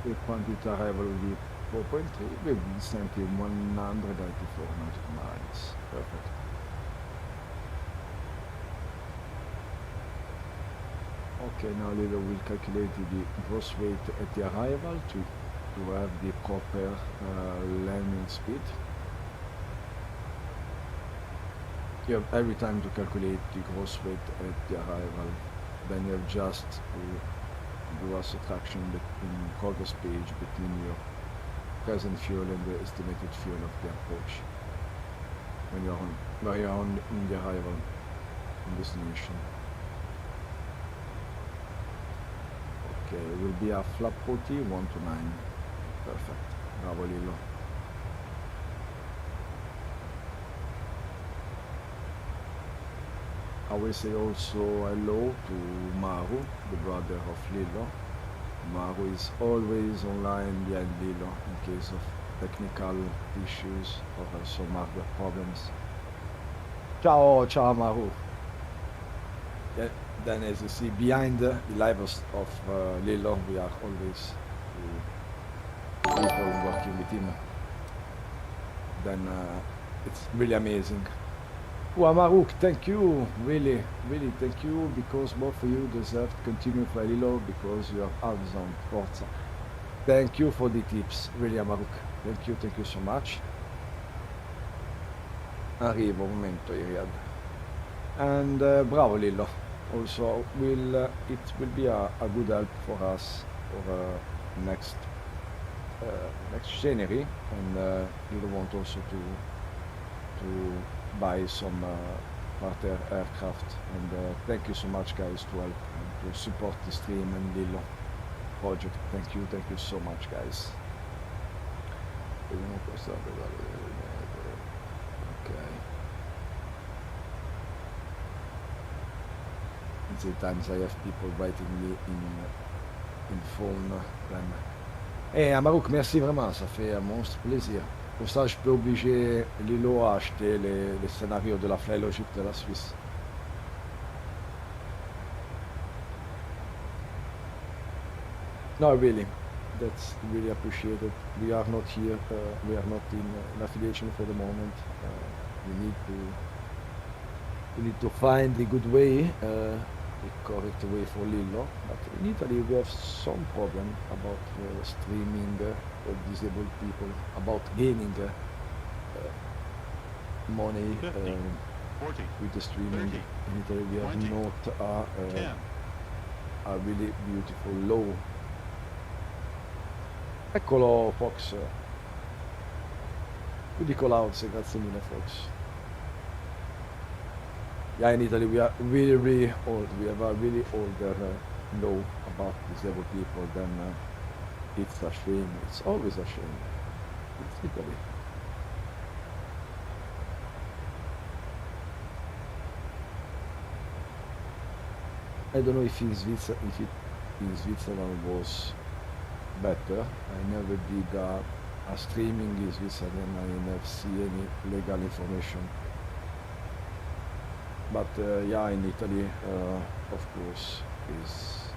The quantity arrival will be 4.3, we will send him 184 nautical miles. Perfect. Okay, now Lillo will calculate the gross weight at the arrival to have the proper landing speed. You have every time to calculate the gross weight at the arrival, then you have just to do a subtraction in progress page between your present fuel and the estimated fuel of the approach when you are on in the arrival and destination. Okay, it will be a flap 40 1 to 9. Perfect. Bravo Lillo. I will say also hello to Maru, the brother of Lillo. Maru is always online behind Lillo in case of technical issues or some other problems. Ciao, ciao Maru. Yeah, then as you see behind the live of Lillo, we are always people working with him. Then it's really amazing. Well, Maruk, thank you, really thank you, because both of you deserve to continue Flylillo because you are hands-on. Forza. Thank you for the tips, really, Maruk. Thank you so much. Arrivo, un momento, Iriad. And bravo Lillo. Also, it will be a good help for us for next January, and Lillo want also to buy some partner aircraft. And thank you so much, guys, to help and to support the stream and Lillo project. Thank you so much, guys. Vediamo questo. Ok. Sometimes I have people writing me in phone then. Amarouk, merci vraiment, ça fait un monstre plaisir. Pour ça, je peux obliger Lilo à acheter les scénarios de la Flylillo de la Suisse. No, really, that's really appreciated. We are not here, we are not in an affiliation for the moment. We need to find the good way, the correct way for Lillo. But in Italy we have some problem about streaming for disabled people, about gaining money 50, 40, with the streaming. 30, In Italy we have 20, not 10. a really beautiful law. Eccolo Fox. Beautiful house, grazie mille Fox. Yeah, in Italy we are really old. We have a really older law about disabled people. Then it's a shame. It's always a shame. It's Italy. I don't know if in Switzerland was better. I never did a streaming in Switzerland. I never see any legal information. But yeah, in Italy, of course, is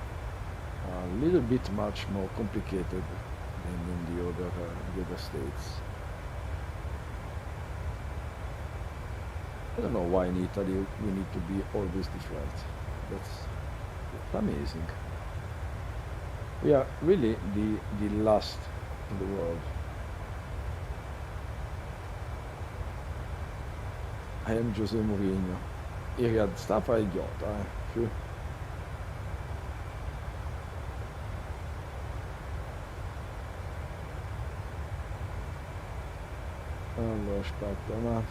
a little bit much more complicated than in the other states. I don't know why in Italy we need to be always different. That's amazing. We are really the last in the world. I am José Mourinho. Iriad, sta a fare idiota, Sì. Allora, aspetta, ma...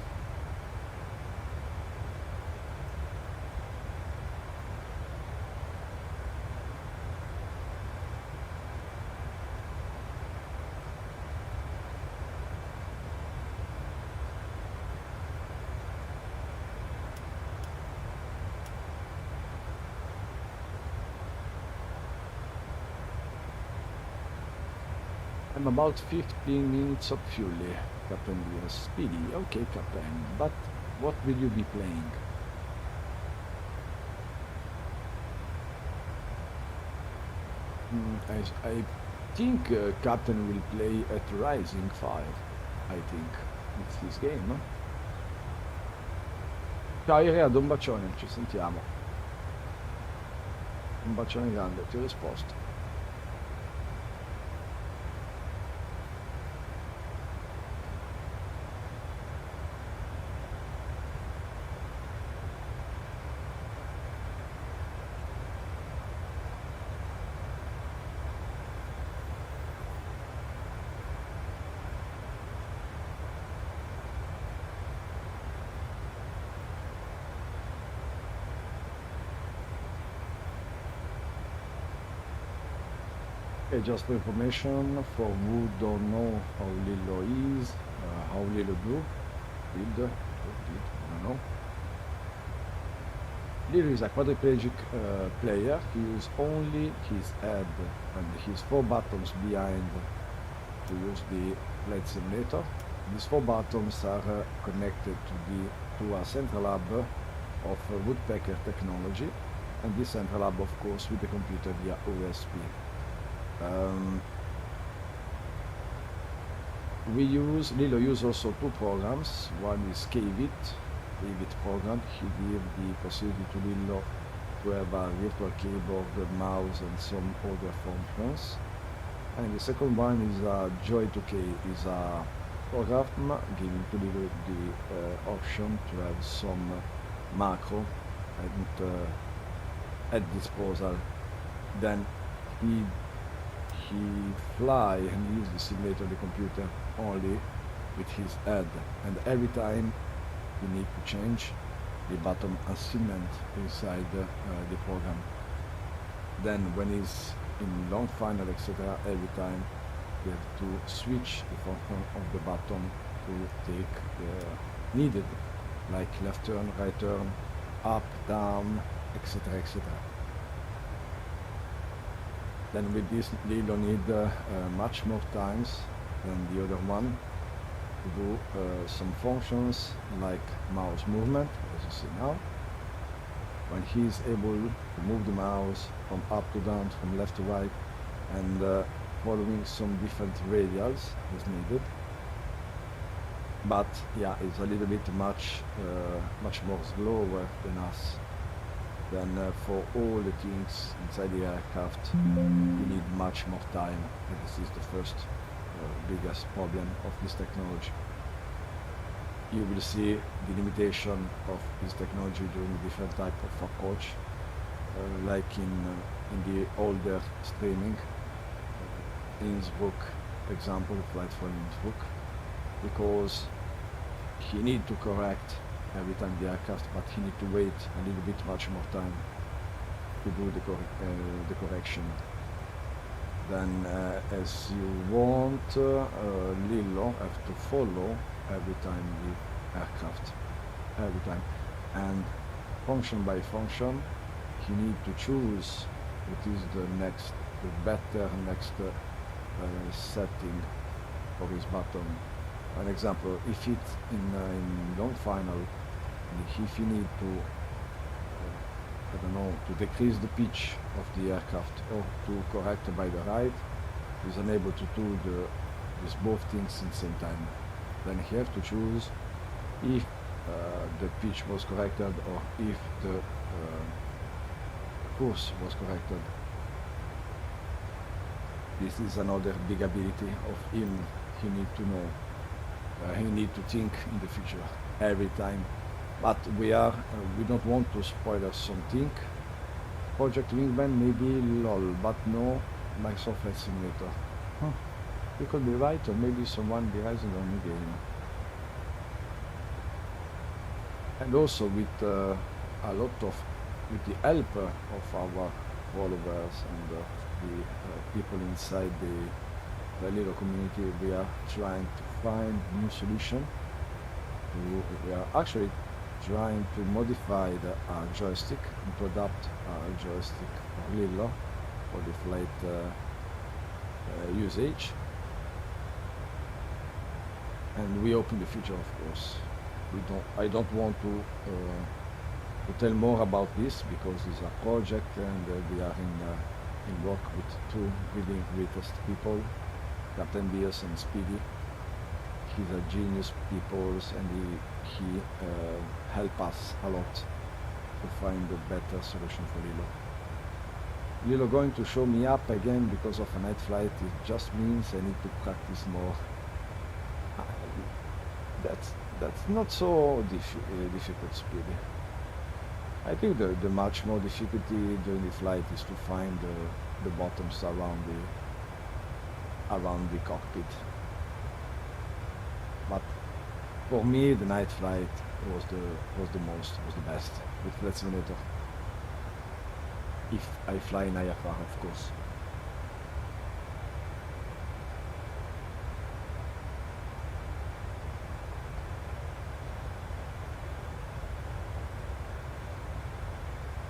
I'm about 15 minutes of fuel, Captain Diaz. Speedy, okay, Captain, but what will you be playing? I think Captain will play at Rising 5, I think. It's his game, no? Ciao Iriad, un bacione, ci sentiamo. Un bacione grande, ti ho risposto. Okay, just for information, for who don't know how Lillo is, how Lillo did, I don't know. Lillo is a quadriplegic player. He uses only his head and his 4 buttons behind to use the flight simulator. These 4 buttons are connected to a central hub of woodpecker technology, and this central hub, of course, with the computer via USB. Lillo use also 2 programs. One is KVIT program. He gave the possibility to Lillo to have a virtual keyboard, mouse, and some other functions. And the second one is Joy2K, is a program giving to Lillo the option to have some macro at disposal. Then he fly and use the simulator of the computer only with his head, and every time you need to change the button assignment inside the program. Then when he's in long final, etc., every time you have to switch the function of the button to take the needed, like left turn, right turn, up, down, etc., etc. Then with this, Lillo need much more times than the other one to do some functions like mouse movement, as you see now. When he's able to move the mouse from up to down, from left to right, and following some different radials as needed. But yeah, it's a little bit much more slower than us. Then for all the things inside the aircraft, you need much more time, and this is the first biggest problem of this technology. You will see the limitation of this technology during different type of approach, like in the older streaming, Innsbruck example, flight from Innsbruck, because he need to correct every time the aircraft, but he need to wait a little bit much more time to do the correction. Then as you want, Lillo have to follow every time the aircraft, every time, and function by function he need to choose what is the better next setting for his button. An example, if it's in long final, if you need to I don't know, to decrease the pitch of the aircraft or to correct by the right, he's unable to do these both things at the same time. Then he have to choose if the pitch was corrected or if the course was corrected. This is another big ability of him. He need to know. He need to think in the future every time. But we don't want to spoil us something. Project Wingman maybe LOL, but no MSFS simulator. Huh. You could be right, or maybe someone behind on the game. And also with a lot of, with the help of our followers and the people inside the Flylillo community, we are trying to find new solution. We are actually trying to modify the joystick and to adapt a joystick for Lillo for the flight usage. And we hope in the future, of course. I don't want to tell more about this because it's a project, and we are in work with two really greatest people, Captain Beers and Speedy. He's a genius people, and he help us a lot to find a better solution for Lillo. Lillo going to show me up again because of a night flight. It just means I need to practice more. That's not so difficult, Speedy. I think the much more difficulty during the flight is to find the bottoms around the cockpit. But for me, the night flight was the best with Flight Simulator. If I fly in IFR, of course.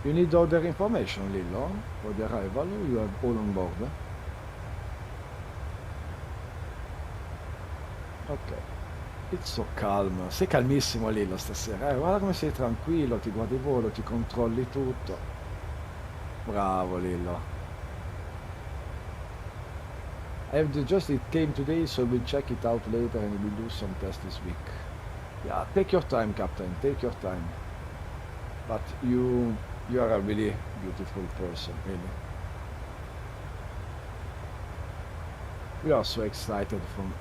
You need other information, Lillo, for the arrival. You have all on board. Ok. It's so calm. Sei calmissimo, Lillo, stasera. Guarda come sei tranquillo, ti guardi il volo, ti controlli tutto. Bravo, Lillo. I have the joystick came today, so we'll check it out later and we'll do some tests this week. Yeah, take your time, Captain. Take your time. But you are a really beautiful person, really. We are so excited from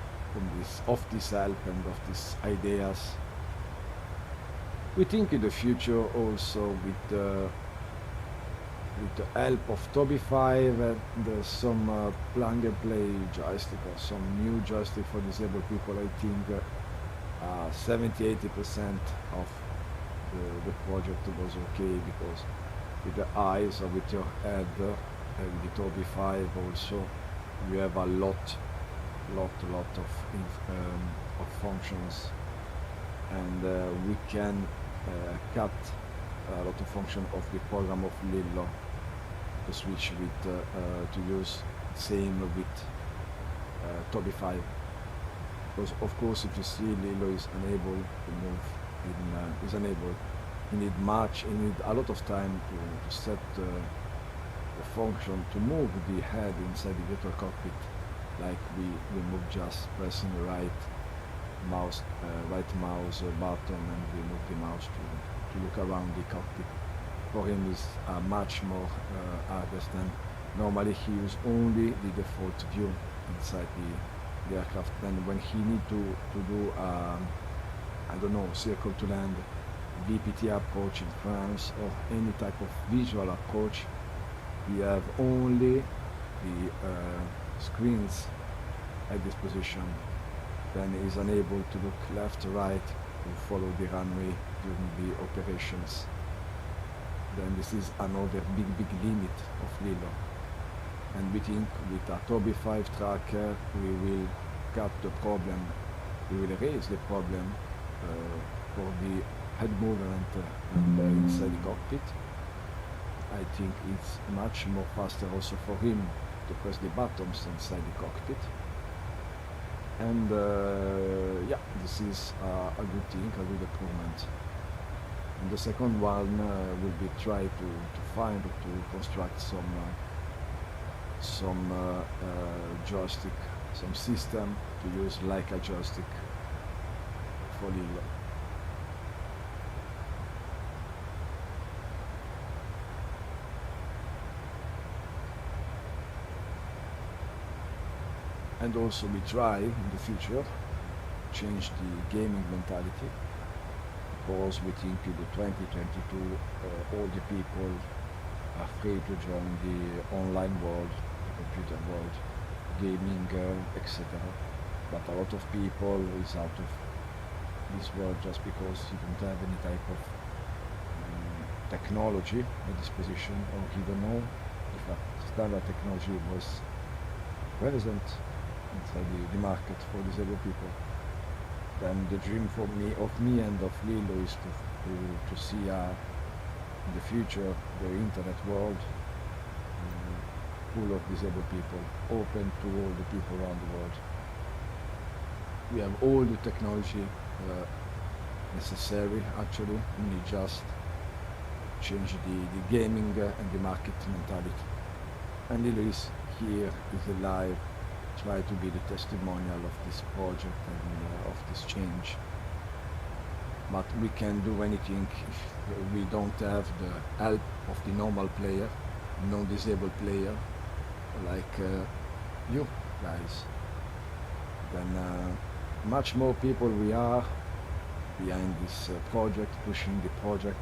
of this help and of these ideas. We think in the future also with the help of Toby 5 and some plug and play joystick or some new joystick for disabled people. I think 70-80% of the project was okay, because with the eyes or with your head with the Toby 5 also you have a lot of functions, and we can cut a lot of function of the program of Flylillo to switch with to use same with Toby 5, because of course if you see Flylillo is unable to move is unable, you need a lot of time to set the function to move the head inside the virtual cockpit, like we move just pressing the right mouse button, and we move the mouse to look around the cockpit. For him is much more hardest, and normally he uses only the default view inside the aircraft. And when he need to do I don't know, circle to land, VPT approach in France, or any type of visual approach, we have only the screens at this position. Then he is unable to look left, right, to follow the runway during the operations. Then this is another big limit of Flylillo. And we think with a Toby 5 tracker we will cut the problem, we will erase the problem for the head movement inside the cockpit. I think it's much more faster also for him to press the buttons inside the cockpit. And yeah, this is a good thing, a good improvement. And the second one will be try to find, to construct some joystick, some system to use like a joystick for Flylillo. And also we try in the future change the gaming mentality, because we think in the 2022 all the people are free to join the online world, the computer world, gaming, etc. But a lot of people is out of this world just because you don't have any type of technology at disposition, or you don't know if a standard technology was present inside the market for disabled people. Then the dream for me and of Flylillo is to see in the future the internet world full of disabled people, open to all the people around the world. We have all the technology necessary actually, we need just change the gaming and the market mentality. And Flylillo is here, is alive, try to be the testimonial of this project and of this change. But we can't do anything if we don't have the help of the normal player, non-disabled player, like you guys. Then much more people we are behind this project, pushing the project,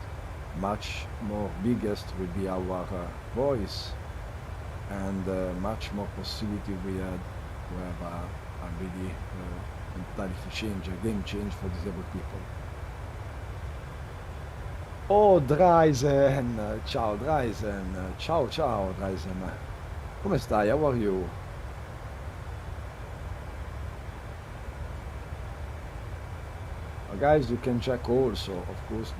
much more biggest will be our voice, and much more possibility we had to have a really mentality change, a game change for disabled people. Oh Draisen, ciao Draisen, ciao Draisen, come stai, how are you? Guys, you can check also, of course,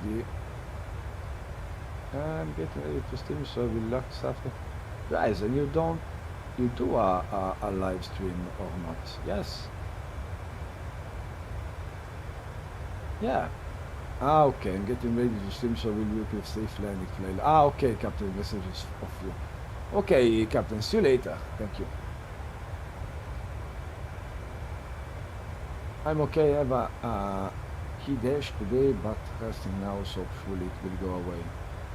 I'm getting ready to stream, so we'll look after. Guys, and you do a live stream or not? Yes. Yeah. Ah, okay, I'm getting ready to stream, so will you please safe landing, Flylillo? Ah, okay, Captain, messages of you. Okay, Captain, see you later. Thank you. I'm okay, I have a key dash today, but resting now, so hopefully it will go away.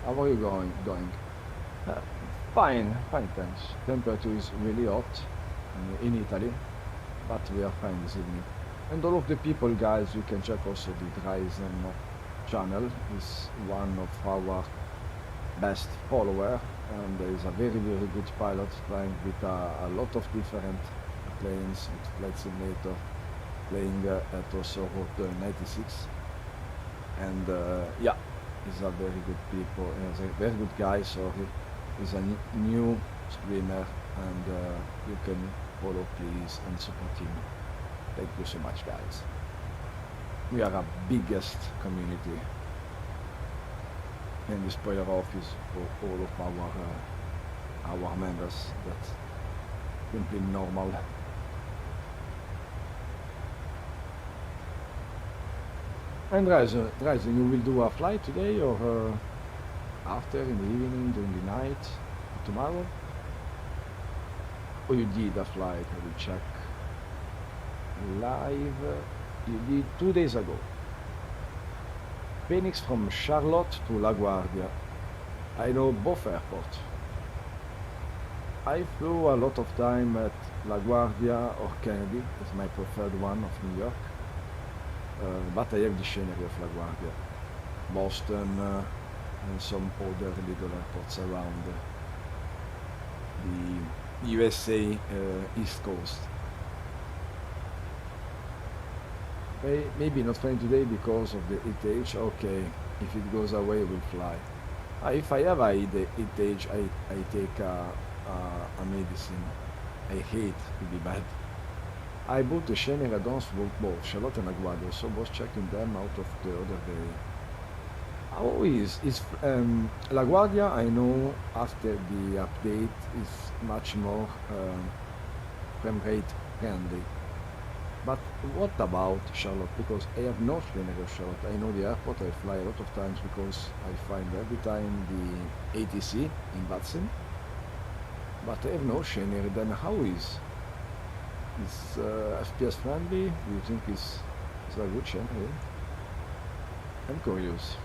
How are you going? Fine, thanks. Temperature is really hot in Italy. but we are fine this evening. And all of the people, guys, you can check also the Ryzen channel. Is one of our best follower, and is a very good pilot flying with a lot of different planes with Flight Simulator, playing at also Route 96, and yeah, he's a very good people, he's a very good guy. So he's a new streamer, and you can follow please and support him. Thank you so much, guys. We are our biggest community, and the spoiler off is for all of our members. That's simply normal. And Ryzen, you will do a flight today, or after, in the evening, during the night, tomorrow? Or you did a flight? I will check. Live, you did 2 days ago. Phoenix from Charlotte to LaGuardia. I know both airports. I flew a lot of time at LaGuardia or Kennedy. It's my preferred one of New York. But I have the scenery of LaGuardia, Boston, and some other little airports around the USA East Coast. Maybe not flying today because of the ETH. Okay, if it goes away, we'll fly. If I have a ETH, I take a medicine. I hate to be bad. I bought the Schenner add-ons for both Charlotte and LaGuardia, so was checking them out of the other day. How is LaGuardia? I know after the update is much more frame rate friendly. But what about Charlotte? Because I have no Schenner of Charlotte. I know the airport, I fly a lot of times because I find every time the ATC in Batson. But I have no Schenner. Then how is FPS friendly? Do you think is a good channel? I'm curious.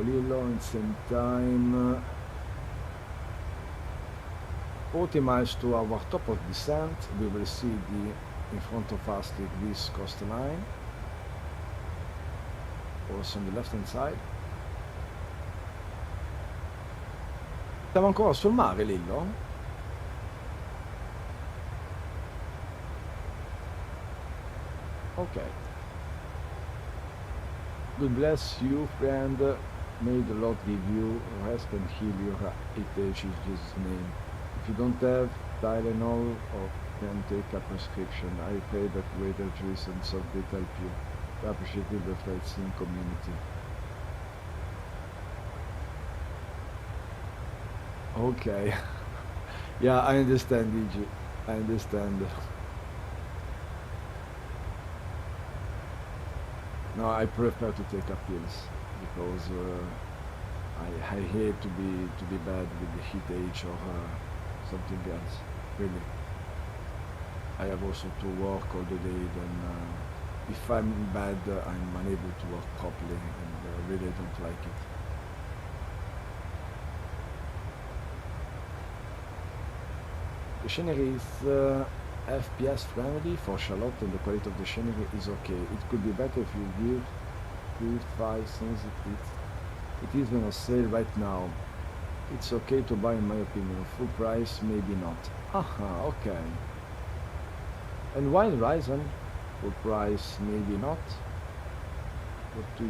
Flylillo in same time. 40 miles to our top of descent. We will see in front of us the Greece coastline, also on the left hand side. Siamo ancora sul mare, Lillo? Ok. God bless you, friend. May the Lord give you rest and heal your ETH in Jesus' name. If you don't have Tylenol or can take a prescription, I pray that greater juice and subject help you. I appreciate the Flight Sim community. Okay. Yeah, I understand, DG. I understand. No, I prefer to take a pills because I hate to be bad with the heat or something else. Really, I have also to work all the day. Then if I'm bad, I'm unable to work properly, and really don't like it. The scenery is FPS friendly for Charlotte, and the quality of the scenery is okay. It could be better if you give 3-5 cents. It is on a sale right now. It's okay to buy, in my opinion. Full price, maybe not. Aha, okay. And why Ryzen? Full price, maybe not. What do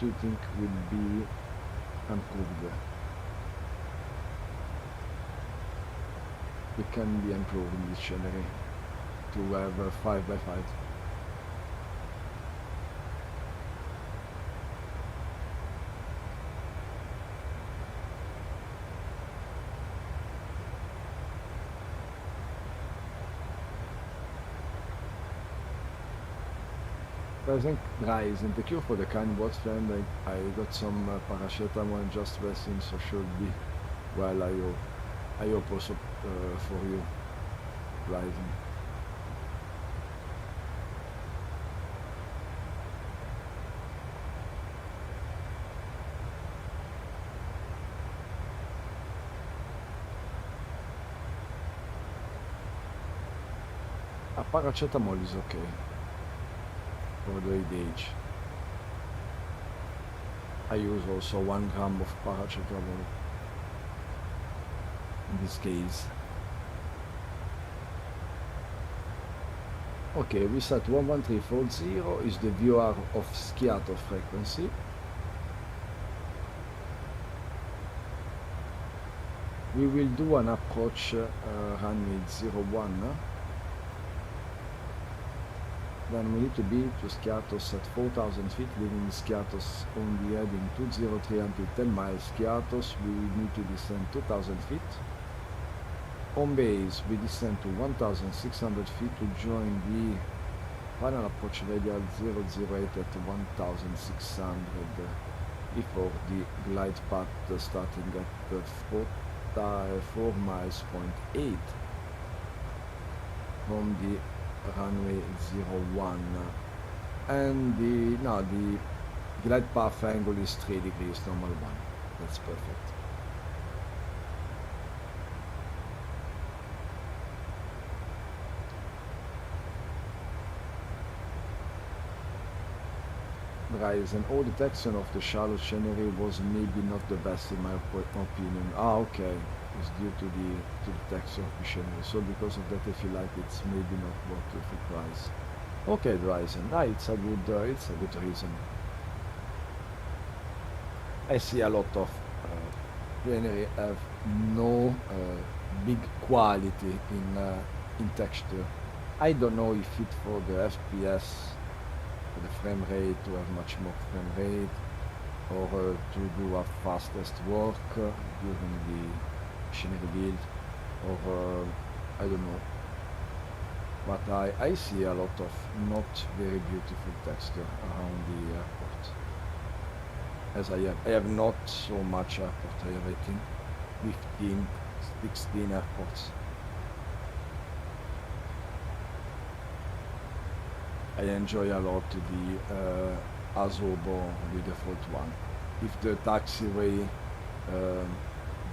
you think will be improved? It can be improved in this scenery to have a 5x5. Guys, and thank you for the kind words, friend. I got some paracetamol just resting, so should be well. I hope also for you, Rising. Paracetamol is okay for the age. I use also 1 gram of paracetamol in this case. Okay, we set 11340 is the VR of schiato frequency. We will do an approach runway 01. Then we need to be to Schiatos at 4,000 feet, leaving Schiatos only heading 203 until 10 miles Schiatos. We will need to descend 2,000 feet. On base, we descend to 1,600 feet to join the final approach radial 008 at 1,600 before the glide path starting at 4 miles, 0.8 from the runway 01, and the glide path angle is 3 degrees, normal 1. That's perfect. Guys, and all the texture of the shallow scenery was maybe not the best in my opinion. Okay. Is due to the texture of the scenery, so because of that, if you like, it's maybe not worth the price. Okay, Ryzen, it's a good reason. I see a lot of scenery have no big quality in texture. I don't know if it's for the FPS, for the frame rate, to have much more frame rate, or to do a fastest work during the scenery build, or I don't know, but I see a lot of not very beautiful texture around the airport, as I have not so much airport. I have, I think, 15, 16 airports. I enjoy a lot the Asobo, the default one. If the taxiway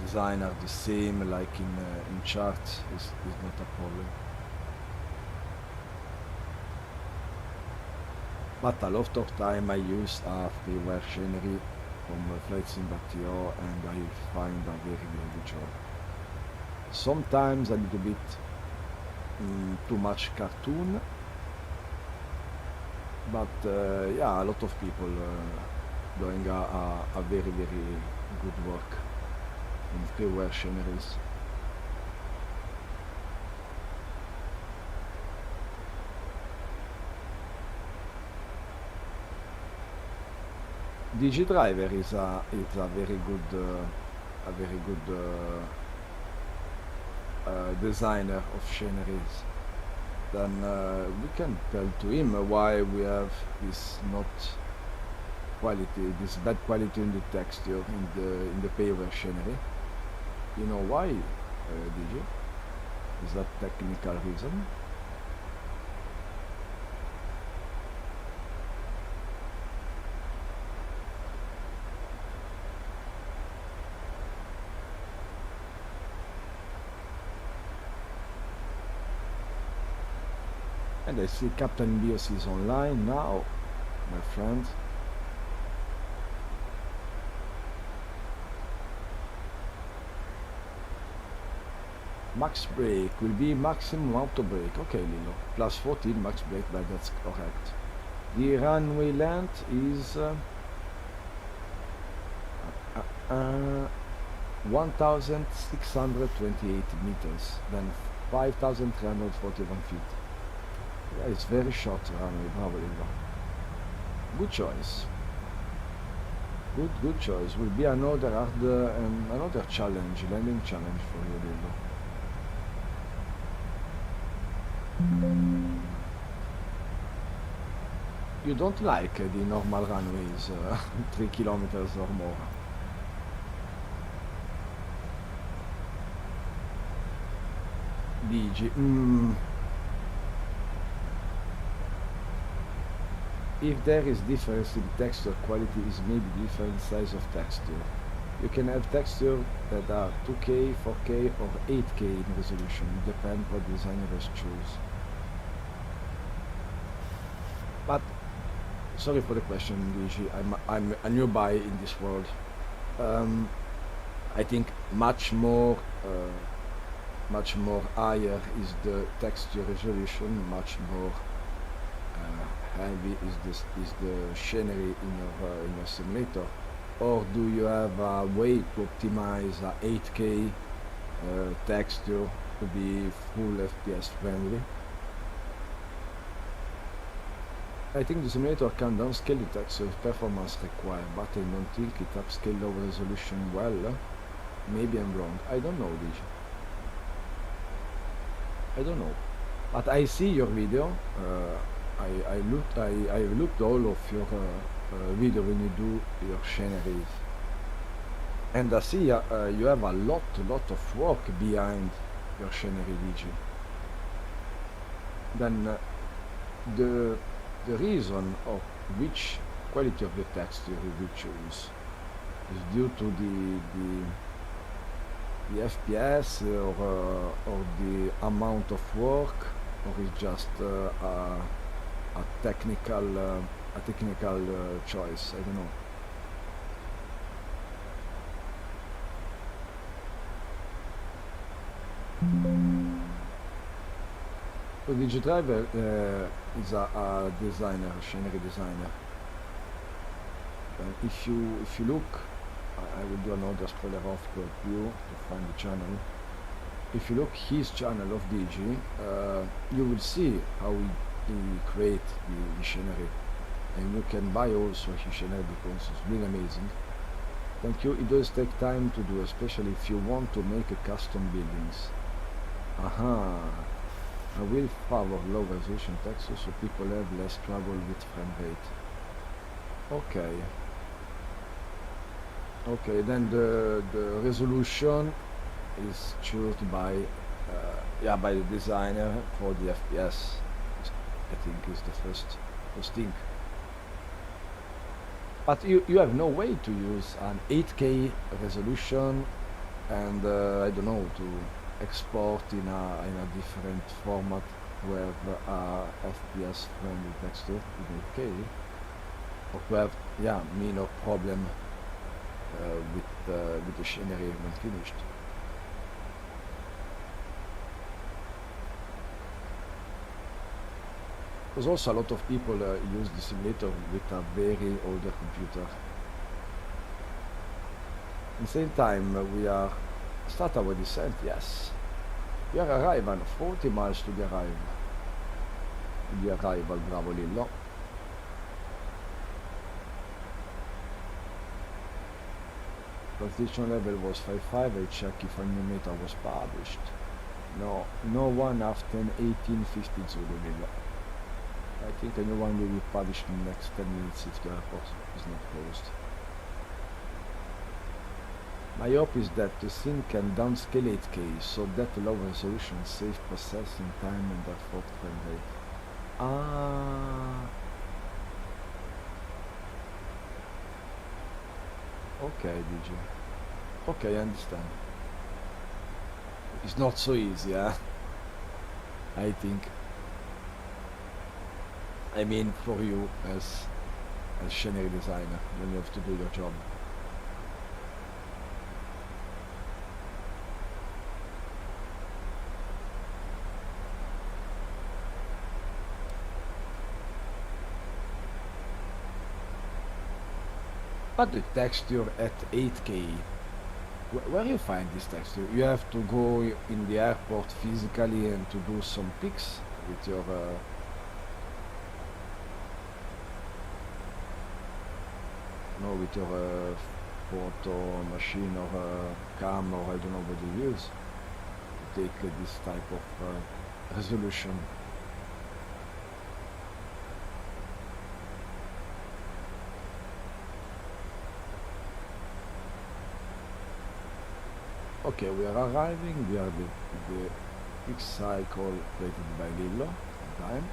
design are the same like in charts, is not a problem. But a lot of time I use a freeware scenery from Flight Sim.io, and I find a very good job. Sometimes a little bit too much cartoon, but yeah, a lot of people doing a very good work in freeware sceneries. DigiDriver is a very good designer of sceneries. Then we can tell to him why we have this bad quality in the texture in the paver scenery. You know why, DJ? Is that technical reason? And I see Captain Bios is online now, my friend. Max brake will be maximum auto brake. Okay, Lilo. Plus 14 max brake, but that's correct. The runway length is 1,628 meters, then 5,341 feet. Yeah, it's very short runway, bravo, Lilo. Good choice. Good choice. Will be another another challenge, landing challenge for you, Lilo. you don't like the normal runways, 3 kilometers or more. DG. If there is difference in texture quality, is maybe different size of texture. You can have texture that are 2K, 4K or 8K in resolution, depend what designers choose. But sorry for the question, DG. I'm a newbie in this world. I think much more higher is the texture resolution, much more heavy is the scenery in your simulator. Or do you have a way to optimize a 8K texture to be full FPS friendly? I think the simulator can downscale the texture if performance required, but I don't think it upscale low resolution well. Maybe I'm wrong. I don't know, DJ. I don't know. But I see your video. I looked all of your video when you do your sceneries, and I see you have a lot of work behind your scenery, DJ. Then the reason of which quality of the texture you will choose is due to the FPS or the amount of work, or is just a technical choice. I don't know. So DigiDriver is a designer, a scenery designer. And if you look, I will do another spoiler off to help you to find the channel. If you look his channel of DG, you will see how he create the scenery, and you can buy also his scenery because it's really amazing. Thank you. It does take time to do, especially if you want to make a custom buildings. I will favor low resolution textures so people have less trouble with frame rate. Okay, then the resolution is chosen by the designer for the FPS. I think is the first thing. But you have no way to use an 8K resolution and I don't know, to export in a different format where FPS friendly texture in 8K, or to have minor problem with the scenery when finished. There's also a lot of people use the simulator with a very older computer. At the same time, we are start our descent. Yes, we are arriving 40 miles to the arrival. Bravo Lillo. Transition level was 5.5. I check if a new meter was published. No one after 1850 Zulu Lillo. I think a new one will be published in the next 10 minutes if the airport is not closed. My hope is that the scene can downscale 8K so that low resolution saves processing time and therefore frame rate. Okay, DJ. Okay, I understand. It's not so easy, I think. I mean, for you as scenery designer, when you have to do your job. But the texture at 8K, where you find this texture? You have to go in the airport physically and to do some pics with your photo machine or cam, or I don't know what you use to take this type of resolution. Okay, we are arriving. We are the big cycle created by Lillo on time.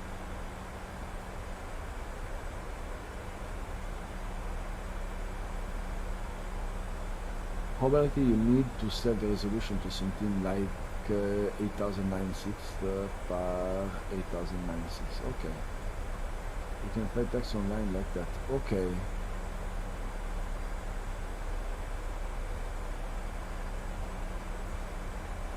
However, you need to set the resolution to something like 8096 per 8096. Okay. You can play text online like that. Okay.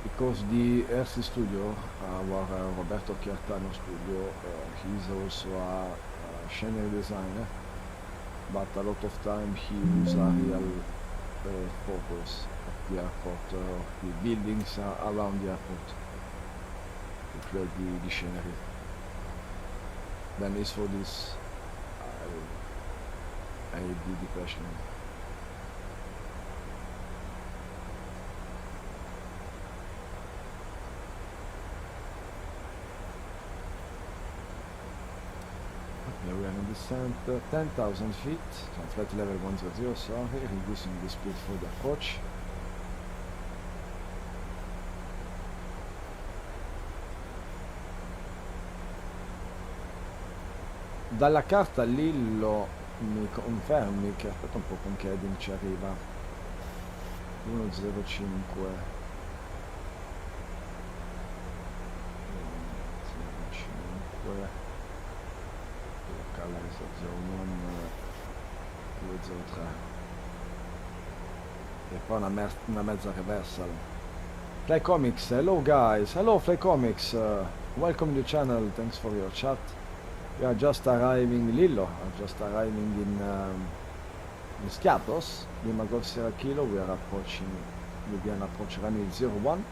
Because the RC studio, our Roberto Chiartano studio, he's also a scenery designer, but a lot of time he uses aerial photos of the airport, of the buildings around the airport to create the scenery. Then it's for this I did the question. Okay, we are in descent 10,000 feet, flight level 100, sorry, reducing the speed for the approach. Dalla carta Lillo mi confermi che aspetta un po' con che heading ci arriva 105 locale 01 203 e poi una mezza reversal. Fly Comics, hello guys, hello Fly Comics, welcome to the channel, thanks for your chat. We are just arriving, Lillo, are just arriving in Skiathos, Lima Golf Sierra Kilo. We are approaching, we'll be an approach runway 01.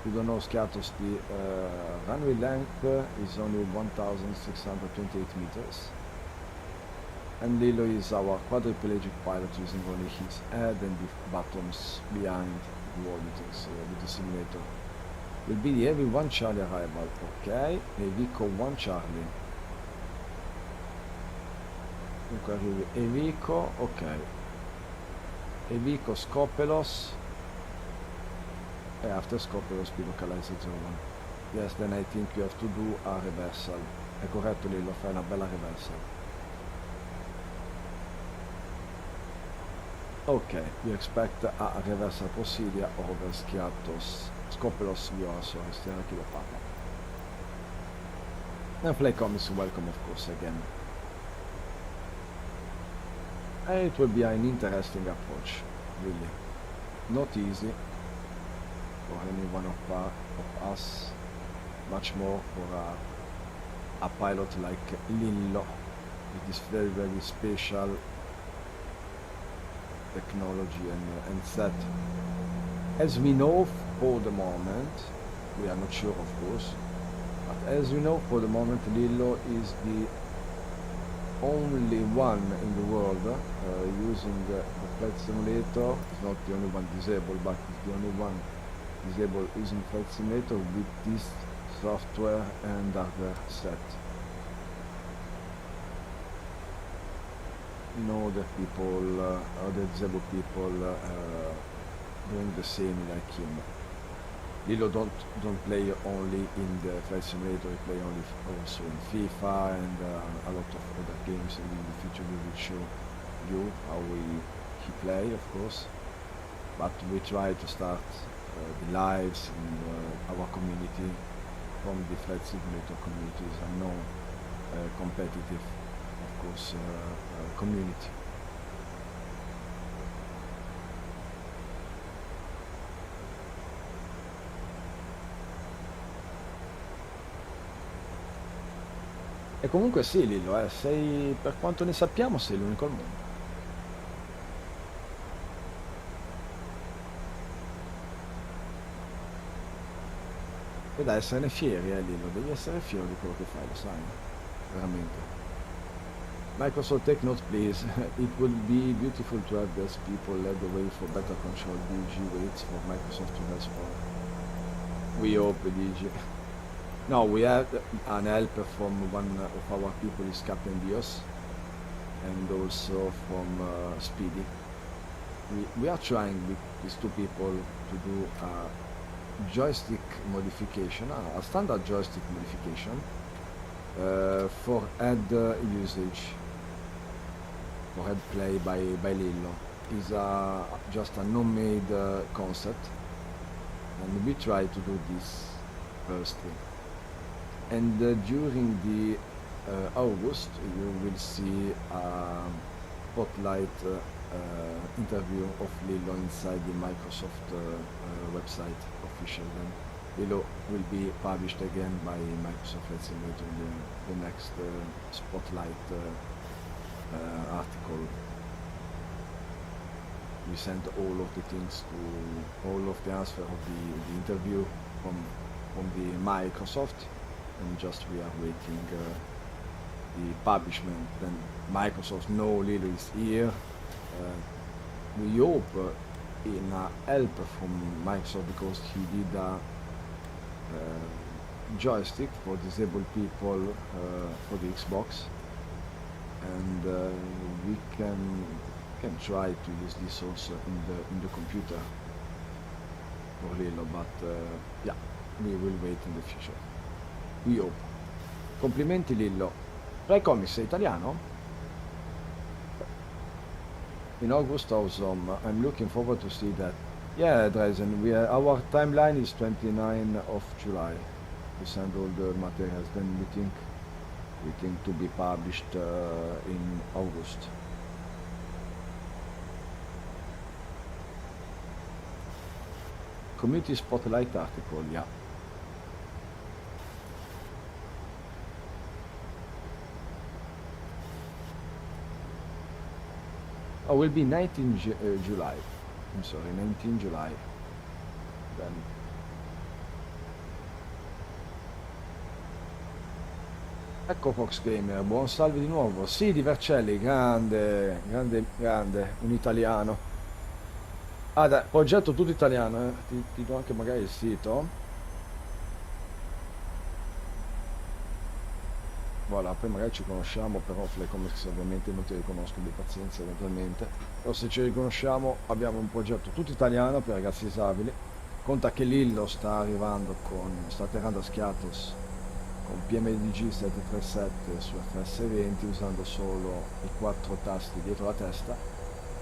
You don't know Skiathos, the runway length is only 1,628 meters. And Lillo is our quadriplegic pilot using only his head and the buttons behind the wall with the simulator. Will be the heavy 1 Charlie arrival, ok, Evico 1 Charlie. Dunque arrivi Evico, ok. Evico Scopelos. E after Scopelos be localized 01. Yes, then I think you have to do a reversal. È corretto Lillo, fai una bella reversal. Ok, we expect a reversal procedure over Skiathos. Scopelos, you are sorry, Sierra Kilo Papa. And Fly Comics, welcome of course again. And it will be an interesting approach, really. Not easy for any one of us, much more for a pilot like Lillo, with this very, very special technology and set. As we know for the moment, we are not sure of course, but as we know for the moment, Lillo is the only one in the world using the flight simulator. It's not the only one disabled, but it's the only one disabled using flight simulator with this software and hardware set. No other people, other disabled people doing the same like him. Lillo don't play only in the flight simulator, he play only also in FIFA and a lot of other games, and in the future we will show you how he play, of course. But we try to start the lives in our community from the flight simulator communities and non competitive, of course, community. E comunque sì, Lillo, sei, per quanto ne sappiamo, sei l'unico al mondo. E da esserne fieri, Lillo, devi essere fiero di quello che fai, lo sai, veramente. Microsoft, take note please. It would be beautiful to have those people led the way for better control. DG waits for Microsoft to respond. We hope, DG. No, we have an help from one of our people, is Captain Dios, and also from Speedy. We are trying these two people to do a joystick modification, a standard joystick modification for head usage, for head play by Lillo. Is just a non-made concept, and we try to do this firstly. And during the August, you will see a spotlight interview of Lillo inside the Microsoft website official. Then Lillo will be published again by Microsoft Flight Simulator in the next spotlight article. We sent all of the things to all of the answer of the interview from the Microsoft, and just we are waiting the publishment. Then Microsoft know Lillo is here. We hope in help from Microsoft, because he did a joystick for disabled people for the Xbox, and we can try to use this also in the computer for Lillo, but yeah, we will wait in the future. We hope. Complimenti Lillo. Fly Comics è italiano? In August awesome. I'm looking forward to see that. Yeah, Dreisen, our timeline is 29 of July to send all the materials. Then we think to be published in August. Community spotlight article, yeah. Oh, will be 19 July. I'm sorry, 19 July. Then. Ecco Fox Gamer, buon salve di nuovo. Sì, di Vercelli, grande, un italiano. Ah, dai, progetto tutto italiano, ti do anche magari il sito. Voilà, poi magari ci conosciamo, però Flycomics ovviamente non ti riconosco, di pazienza eventualmente. Però se ci riconosciamo abbiamo un progetto tutto italiano per ragazzi disabili. Conta che Lillo sta atterrando a Schiatos con PMDG 737 su FS20 usando solo i 4 tasti dietro la testa,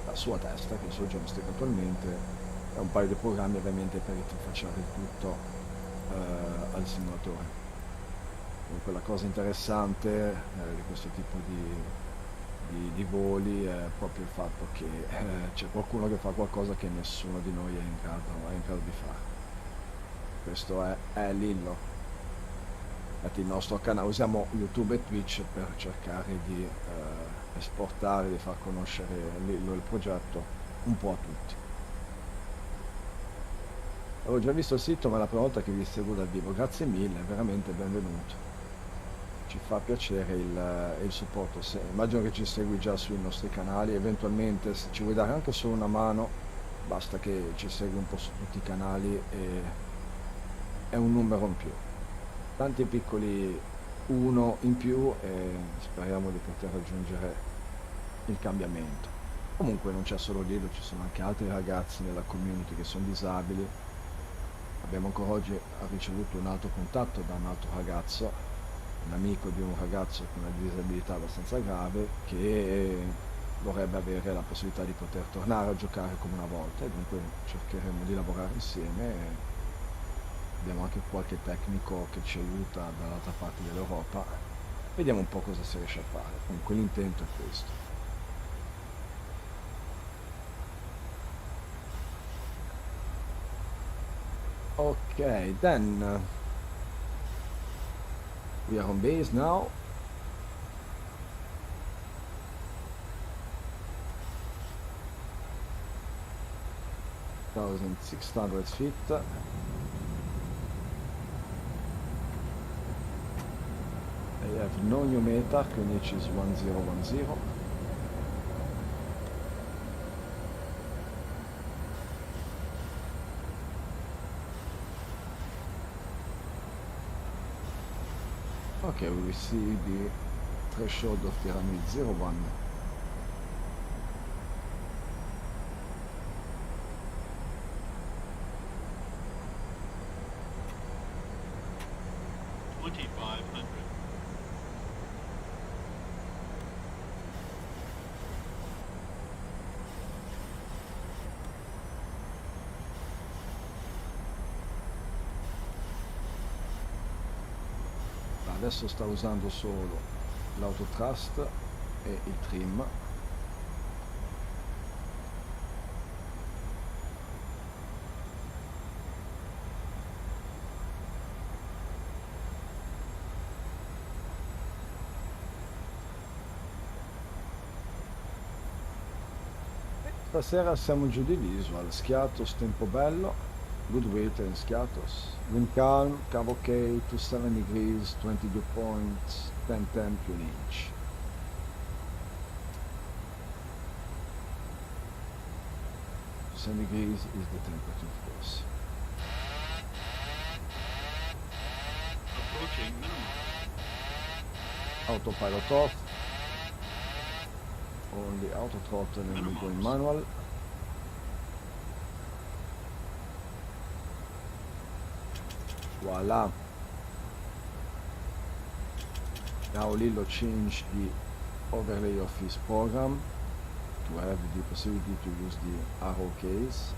la sua testa, che è il suo joystick attualmente, e un paio di programmi ovviamente per interfacciare il tutto al simulatore. Comunque la cosa interessante di questo tipo di voli è proprio il fatto che c'è qualcuno che fa qualcosa che nessuno di noi è in grado di fare. Questo è Lillo. Infatti il nostro canale, usiamo YouTube e Twitch per cercare di esportare, di far conoscere Lillo, il progetto, un po' a tutti. Avevo già visto il sito, ma è la prima volta che vi seguo dal vivo. Grazie mille, veramente benvenuto. Ci fa piacere il supporto. Immagino che ci segui già sui nostri canali, eventualmente se ci vuoi dare anche solo una mano basta che ci segui un po' su tutti i canali e è un numero in più, tanti piccoli uno in più, e speriamo di poter raggiungere il cambiamento. Comunque non c'è solo Lillo, ci sono anche altri ragazzi nella community che sono disabili. Abbiamo ancora oggi ricevuto un altro contatto da un altro ragazzo, un amico di un ragazzo con una disabilità abbastanza grave, che vorrebbe avere la possibilità di poter tornare a giocare come una volta, e dunque cercheremo di lavorare insieme. Abbiamo anche qualche tecnico che ci aiuta dall'altra parte dell'Europa, vediamo un po' cosa si riesce a fare. Comunque l'intento è questo. Ok, then we are on base now. (1,600 feet). I have no new METAC, which is 1010. Okay, we see the threshold of pyramid 01. 2500. Adesso sta usando solo l'autotrust e il trim. Stasera siamo giù di visual, schiatos tempo bello, good weight and schiatos, wind calm, cavo ok, 27 degrees, 22 points, 10-10 più un inch. Degrees is the temperature, of course. Approaching minimum. Autopilot off. Only auto throttle and we go in manual. Voila. Now Lillo changed the overlay of his program to have the possibility to use the arrow case,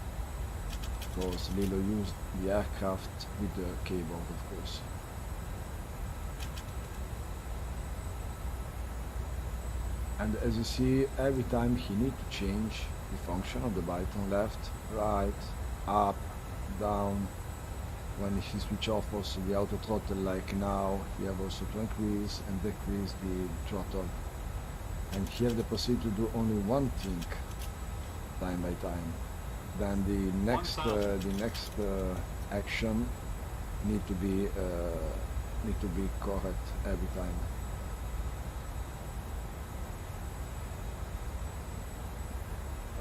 because Lillo used the aircraft with the keyboard, of course. And as you see, every time he needs to change the function of the button, left, right, up, down. When he switch off also the auto throttle, like now, you have also to increase and decrease the throttle. And here the possibility to do only one thing, time by time. Then the next action need to be correct every time.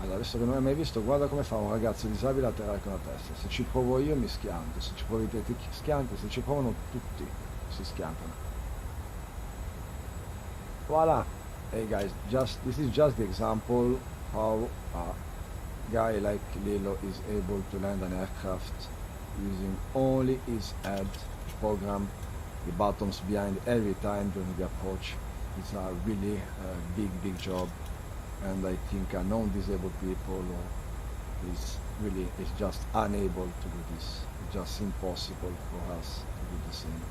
Allora, adesso che non hai mai visto, guarda come fa un ragazzo disabile a atterrare con la testa. Se ci provo io mi schianto, se ci provi te ti schianti, se ci provano tutti si schiantano. Voila! Hey guys, this is just the example how a guy like Lillo is able to land an aircraft using only his head, program the buttons behind every time during the approach. It's a really big job. And I think non-disabled people is just unable to do this. It's just impossible for us to do the same.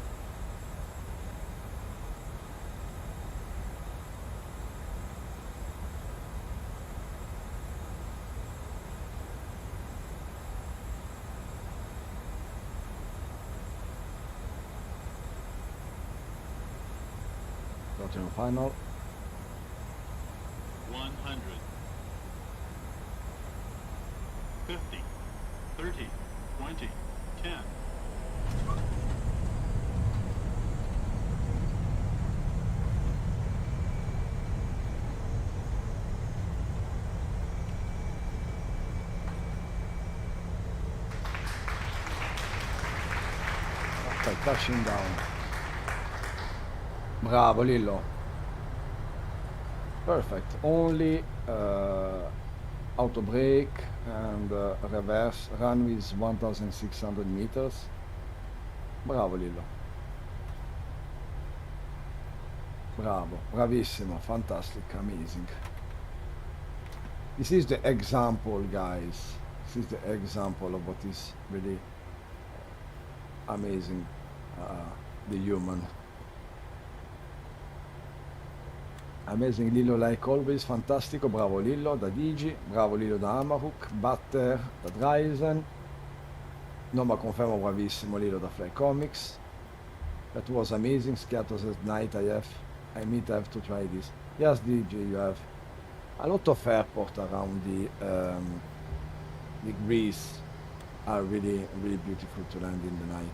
Throttle final. 100. 50. 30. 20. 10. Okay, touching down. Bravo Lillo. Perfect. Only auto brake and reverse. Runway is 1,600 meters. Bravo Lillo. Bravo, bravissimo, fantastic, amazing. This is the example, guys. This is the example of what is really amazing, the human. Amazing Lillo, like always, fantastico, bravo Lillo da Digi, bravo Lillo da Amaruk, Butter da Dryzen, no ma confermo bravissimo Lillo da Fly Comics. That was amazing, Schiatos at night I have to try this. Yes Digi, you have a lot of airport around the Greece are really beautiful to land in the night,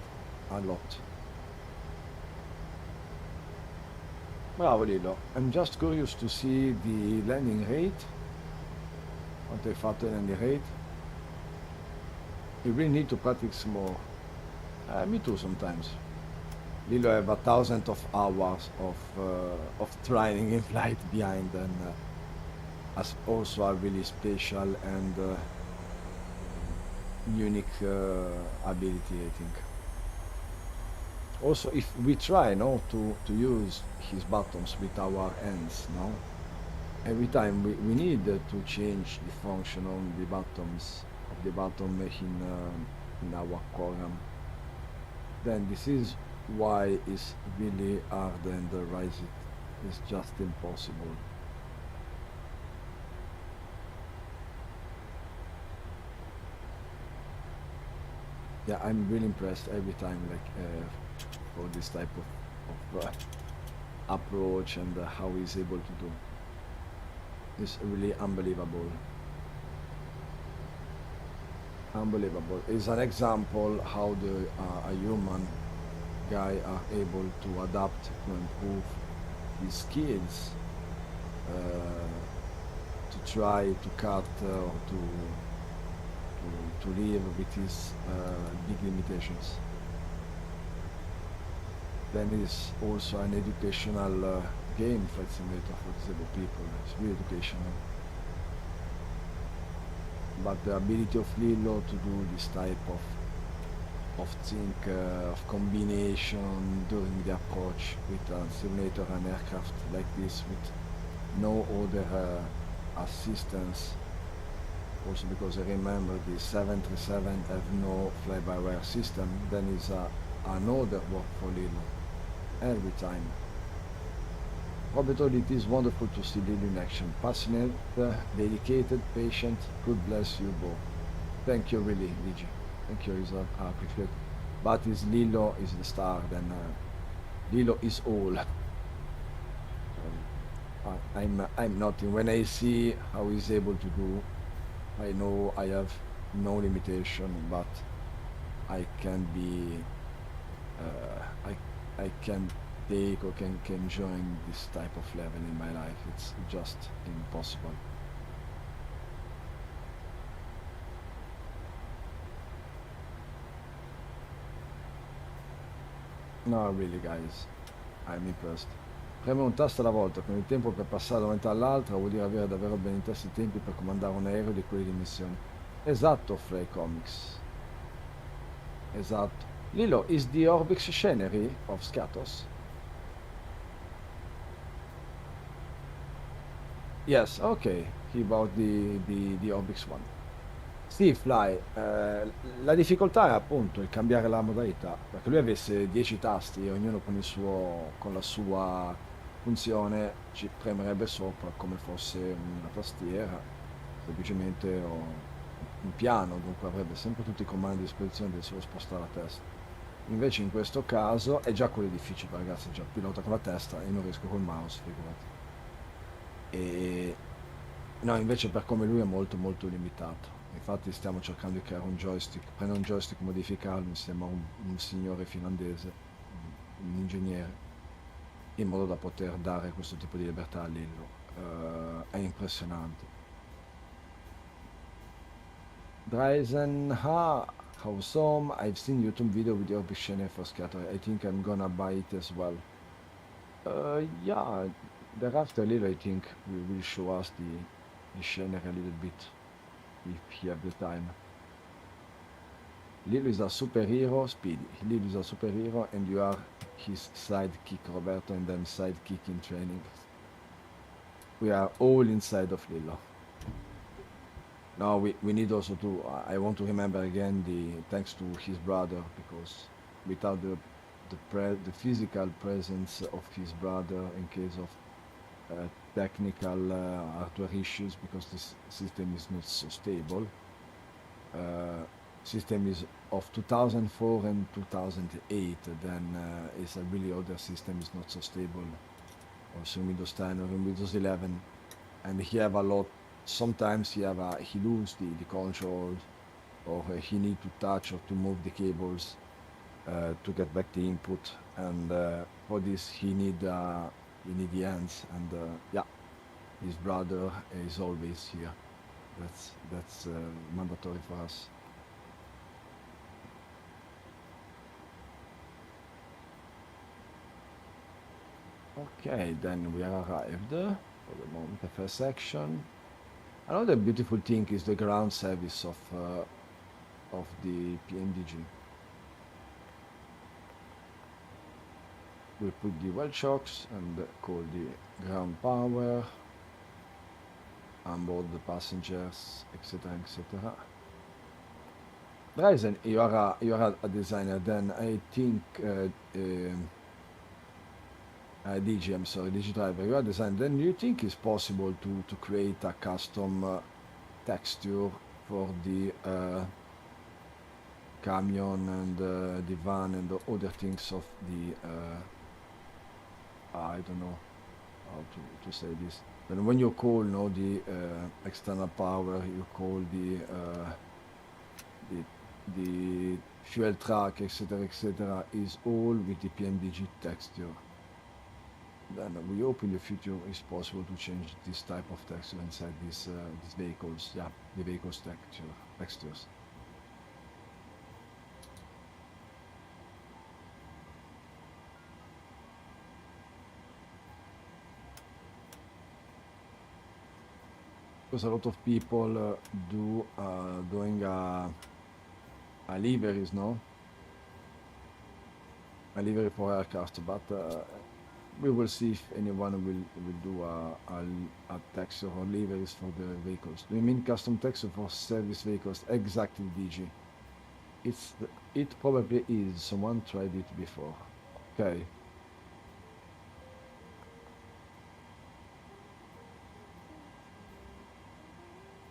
a lot. Bravo Lillo, I'm just curious to see the landing rate. Quanto hai fatto il landing rate? You really need to practice more. Me too sometimes. Lillo have 1,000 of hours of training in flight behind, and has also a really special and unique ability, I think. Also, if we try, no, to use his buttons with our hands, no, every time we need to change the function on the buttons of the button in our program. Then this is why it's really hard and the rise it is just impossible. Yeah, I'm really impressed every time, like for this type of approach and how he's able to do. It's really unbelievable. Unbelievable. It's an example how a human guy are able to adapt to improve his skills, to try to cut or to live with his big limitations. Then it's also an educational game, Flight Simulator, for disabled people. It's really educational. But the ability of Flylillo to do this type of combination during the approach with a simulator and aircraft like this with no other assistance. Also because I remember the 737 have no fly-by-wire system, then is another work for Flylillo every time. Robert, it is wonderful to see Lilo in action. Passionate, dedicated, patient. God bless you both. Thank you, really, Luigi. Thank you, is appreciate. But is Lilo is the star, then Lilo is all. I'm nothing. When I see how he's able to do, I know I have no limitation, but I can be, I can take or can join this type of level in my life. It's just impossible. No, really, guys, I'm impressed. Premere un tasto alla volta con il tempo per passare da un'unità all'altra vuol dire avere davvero ben in testa i tempi per comandare un aereo di quelle dimensioni. Esatto, Frey Comics. Esatto. Lilo, is the Orbix scenery of Skatos? Yes, okay. He bought the Orbix one. Sì, Fly, la difficoltà è appunto il cambiare la modalità, perché lui avesse 10 tasti e ognuno con la sua funzione ci premerebbe sopra come fosse una tastiera, semplicemente o un piano, dunque avrebbe sempre tutti i comandi a disposizione, deve solo spostare la testa. Invece in questo caso è già quello difficile, ragazzi, già pilota con la testa e non riesco col mouse, figurati. E no, invece per come lui è molto molto limitato. Infatti stiamo cercando di creare un joystick, prendere un joystick, modificarlo insieme a un signore finlandese, un ingegnere, in modo da poter dare questo tipo di libertà a Lillo. È impressionante. Drazen, awesome. I've seen YouTube video with your Bishene for scatter. I think I'm gonna buy it as well. Yeah, thereafter Lillo, I think will show us the scenery a little bit if you have the time. Lilo is a superhero, Speedy. Lilo is a superhero and you are his sidekick, Roberto, and then sidekick in training. We are all inside of Lilo. Now we need also to, I want to remember again thanks to his brother, because without the physical presence of his brother in case of technical hardware issues, because this system is not so stable. System is of 2004 and 2008, then it's a really older system, is not so stable. Also in Windows 10 or in Windows 11, and he have a lot. Sometimes he lose the controls, or he need to touch or to move the cables to get back the input, and for this he need the hands, and yeah, his brother is always here. That's mandatory for us. Okay, then we arrived for the moment, the first section. Another beautiful thing is the ground service of the PMDG. we put the well shocks and call the ground power, onboard the passengers, etc., etc. Ryzen, you are a designer. Then I think DG, I'm sorry, DG driver, you are a designer. Then you think it's possible to create a custom texture for the camion and the van and the other things of the I don't know how to say this. Then when you call the external power, you call the fuel truck, etc., is all with the PMDG texture. Then we hope in the future it's possible to change this type of texture inside these vehicles. Yeah, the vehicles textures. Because a lot of people doing a liveries, no? A livery for aircraft, but we will see if anyone will do a texture or liveries for the vehicles. Do you mean custom texture for service vehicles? Exactly, DG. It probably is. Someone tried it before. Okay.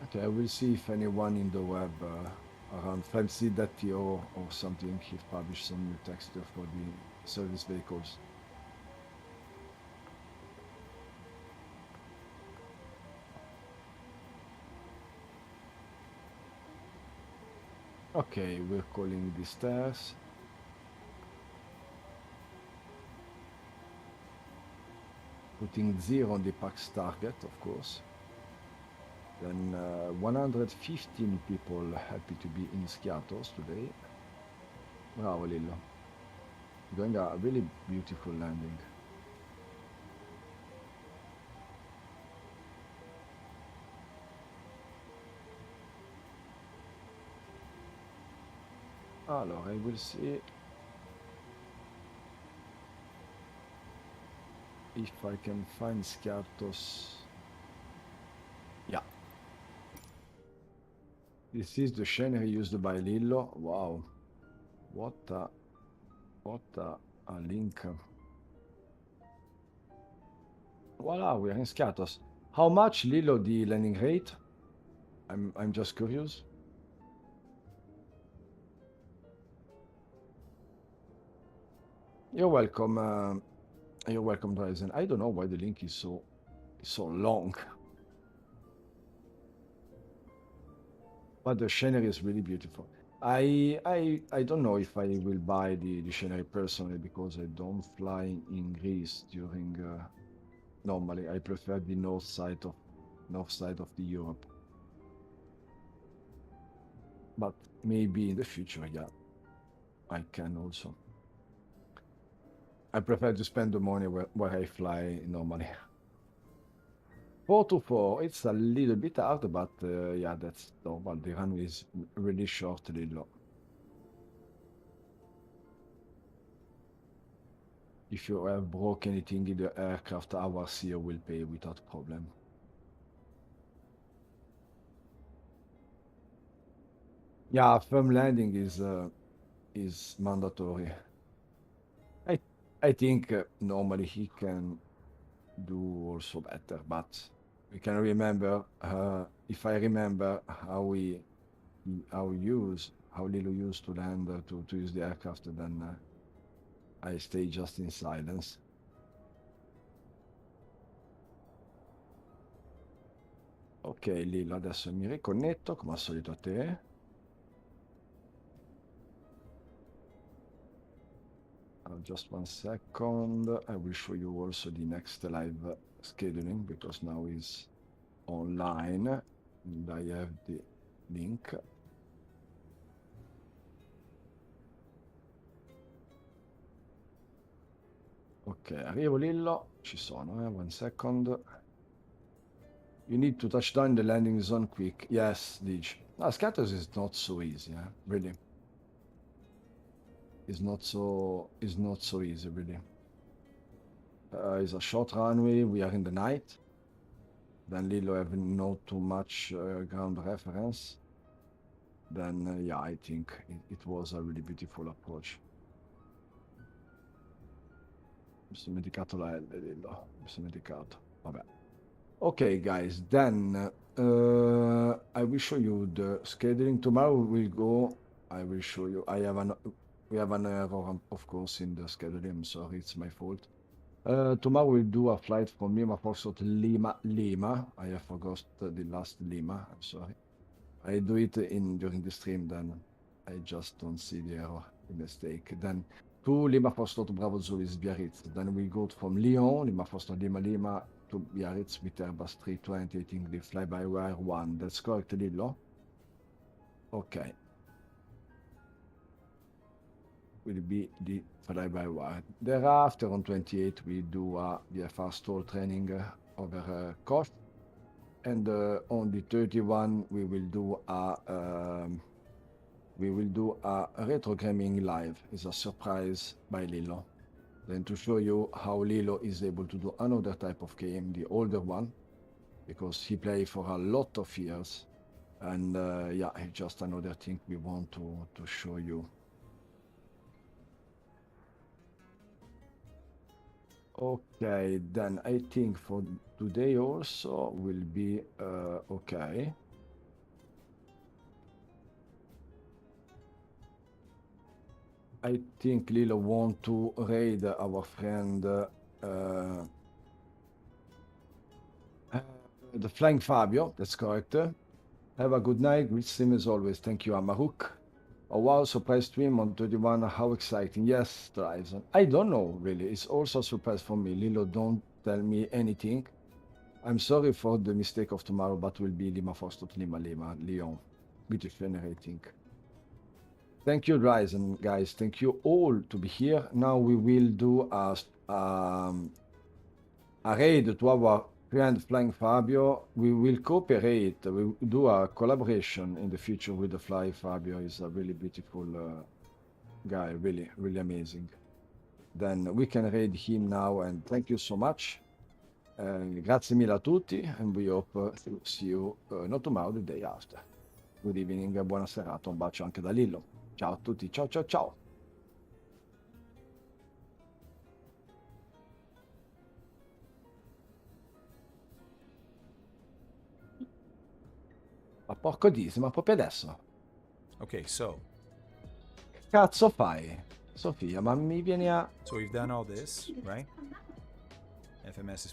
Okay, I will see if anyone in the web around fancy.to or something have published some new texture for the service vehicles. Okay, we're calling the stairs. Putting 0 on the PAX target, of course. Then 115 people happy to be in Skiatos today. Bravo Lillo. Doing a really beautiful landing. Allora, I will see if I can find Skiatos. Yeah. This is the scenery used by Lillo. Wow. What a link. Voila, we are in Skiatos. How much, Lillo, the landing rate? I'm just curious. You're welcome. You're welcome, Ryzen. I don't know why the link is so long. But the scenery is really beautiful. I don't know if I will buy the scenery personally because I don't fly in Greece during normally. I prefer the north side of the Europe. But maybe in the future, yeah, I can also. I prefer to spend the money where I fly normally. 4-4, it's a little bit hard, but yeah, that's normal. The runway is really short, Lillo. If you have broke anything in the aircraft, our CEO will pay without problem. Yeah, firm landing is mandatory. I think normally he can do also better, but we can remember if I remember how Lillo used to land to use the aircraft, then I stay just in silence. Ok, Lillo, adesso mi riconnetto come al solito a te. Just 1 second. I will show you also the next live scheduling because now is online and I have the link. Ok, arrivo Lillo, ci sono, 1 second. You need to touch down the landing zone quick. Yes, Dig. Scatters is not so easy, really. It's not so easy, really. is a short runway. We are in the night. Then Lillo have not too much ground reference. Then yeah, I think it was a really beautiful approach. Mi sono dimenticato la L, Lillo. Mi sono dimenticato. Vabbè. Okay, guys. Then I will show you the scheduling. Tomorrow we'll go. I will show you. We have an error, of course, in the scheduling. I'm sorry, it's my fault. Tomorrow we'll do a flight from Lima, Foxtrot, Lima. I have forgot the last Lima. I'm sorry. I do it during the stream, then I just don't see the error, the mistake. Then to Lima, Foxtrot, Bravo, Zulu is Biarritz. Then we go from Lyon, Lima, Foxtrot, Lima, to Biarritz with Airbus 320, I think the fly-by-wire 1. That's correct, Lillo? Okay. Will be the fly-by-wire. Thereafter, on 28, we do a IFR stall training over Koch. And on the 31, we will do a retrogramming live. It's a surprise by Lillo. Then to show you how Lillo is able to do another type of game, the older one, because he played for a lot of years. And yeah, it's just another thing we want to show you. Okay, then I think for today also will be okay. I think Lillo want to raid our friend the Flying Fabio, that's correct. Have a good night, great stream as always. Thank you, Amaruk. Oh wow, surprise stream on 31, how exciting. Yes, Dyson. I don't know, really. It's also a surprise for me. Lillo, don't tell me anything. I'm sorry for the mistake of tomorrow, but will be Lima Foxtrot, Lima, Lyon. British generating. Thank you, Dyson, guys. Thank you all to be here. Now we will do a raid to our friend Flying Fabio. We will cooperate. We will do a collaboration in the future with the Fly Fabio. Is a really beautiful guy, really, really amazing. Then we can raid him now, and thank you so much. Grazie mille a tutti, and we hope to see you not tomorrow, the day after. Good evening, buona serata, un bacio anche da Lillo. Ciao a tutti, ciao ciao ciao. Ma porco Disi, ma proprio adesso? Okay, so. Che cazzo fai? Sofia, ma mi vieni a... So we've done all this, right? FMS is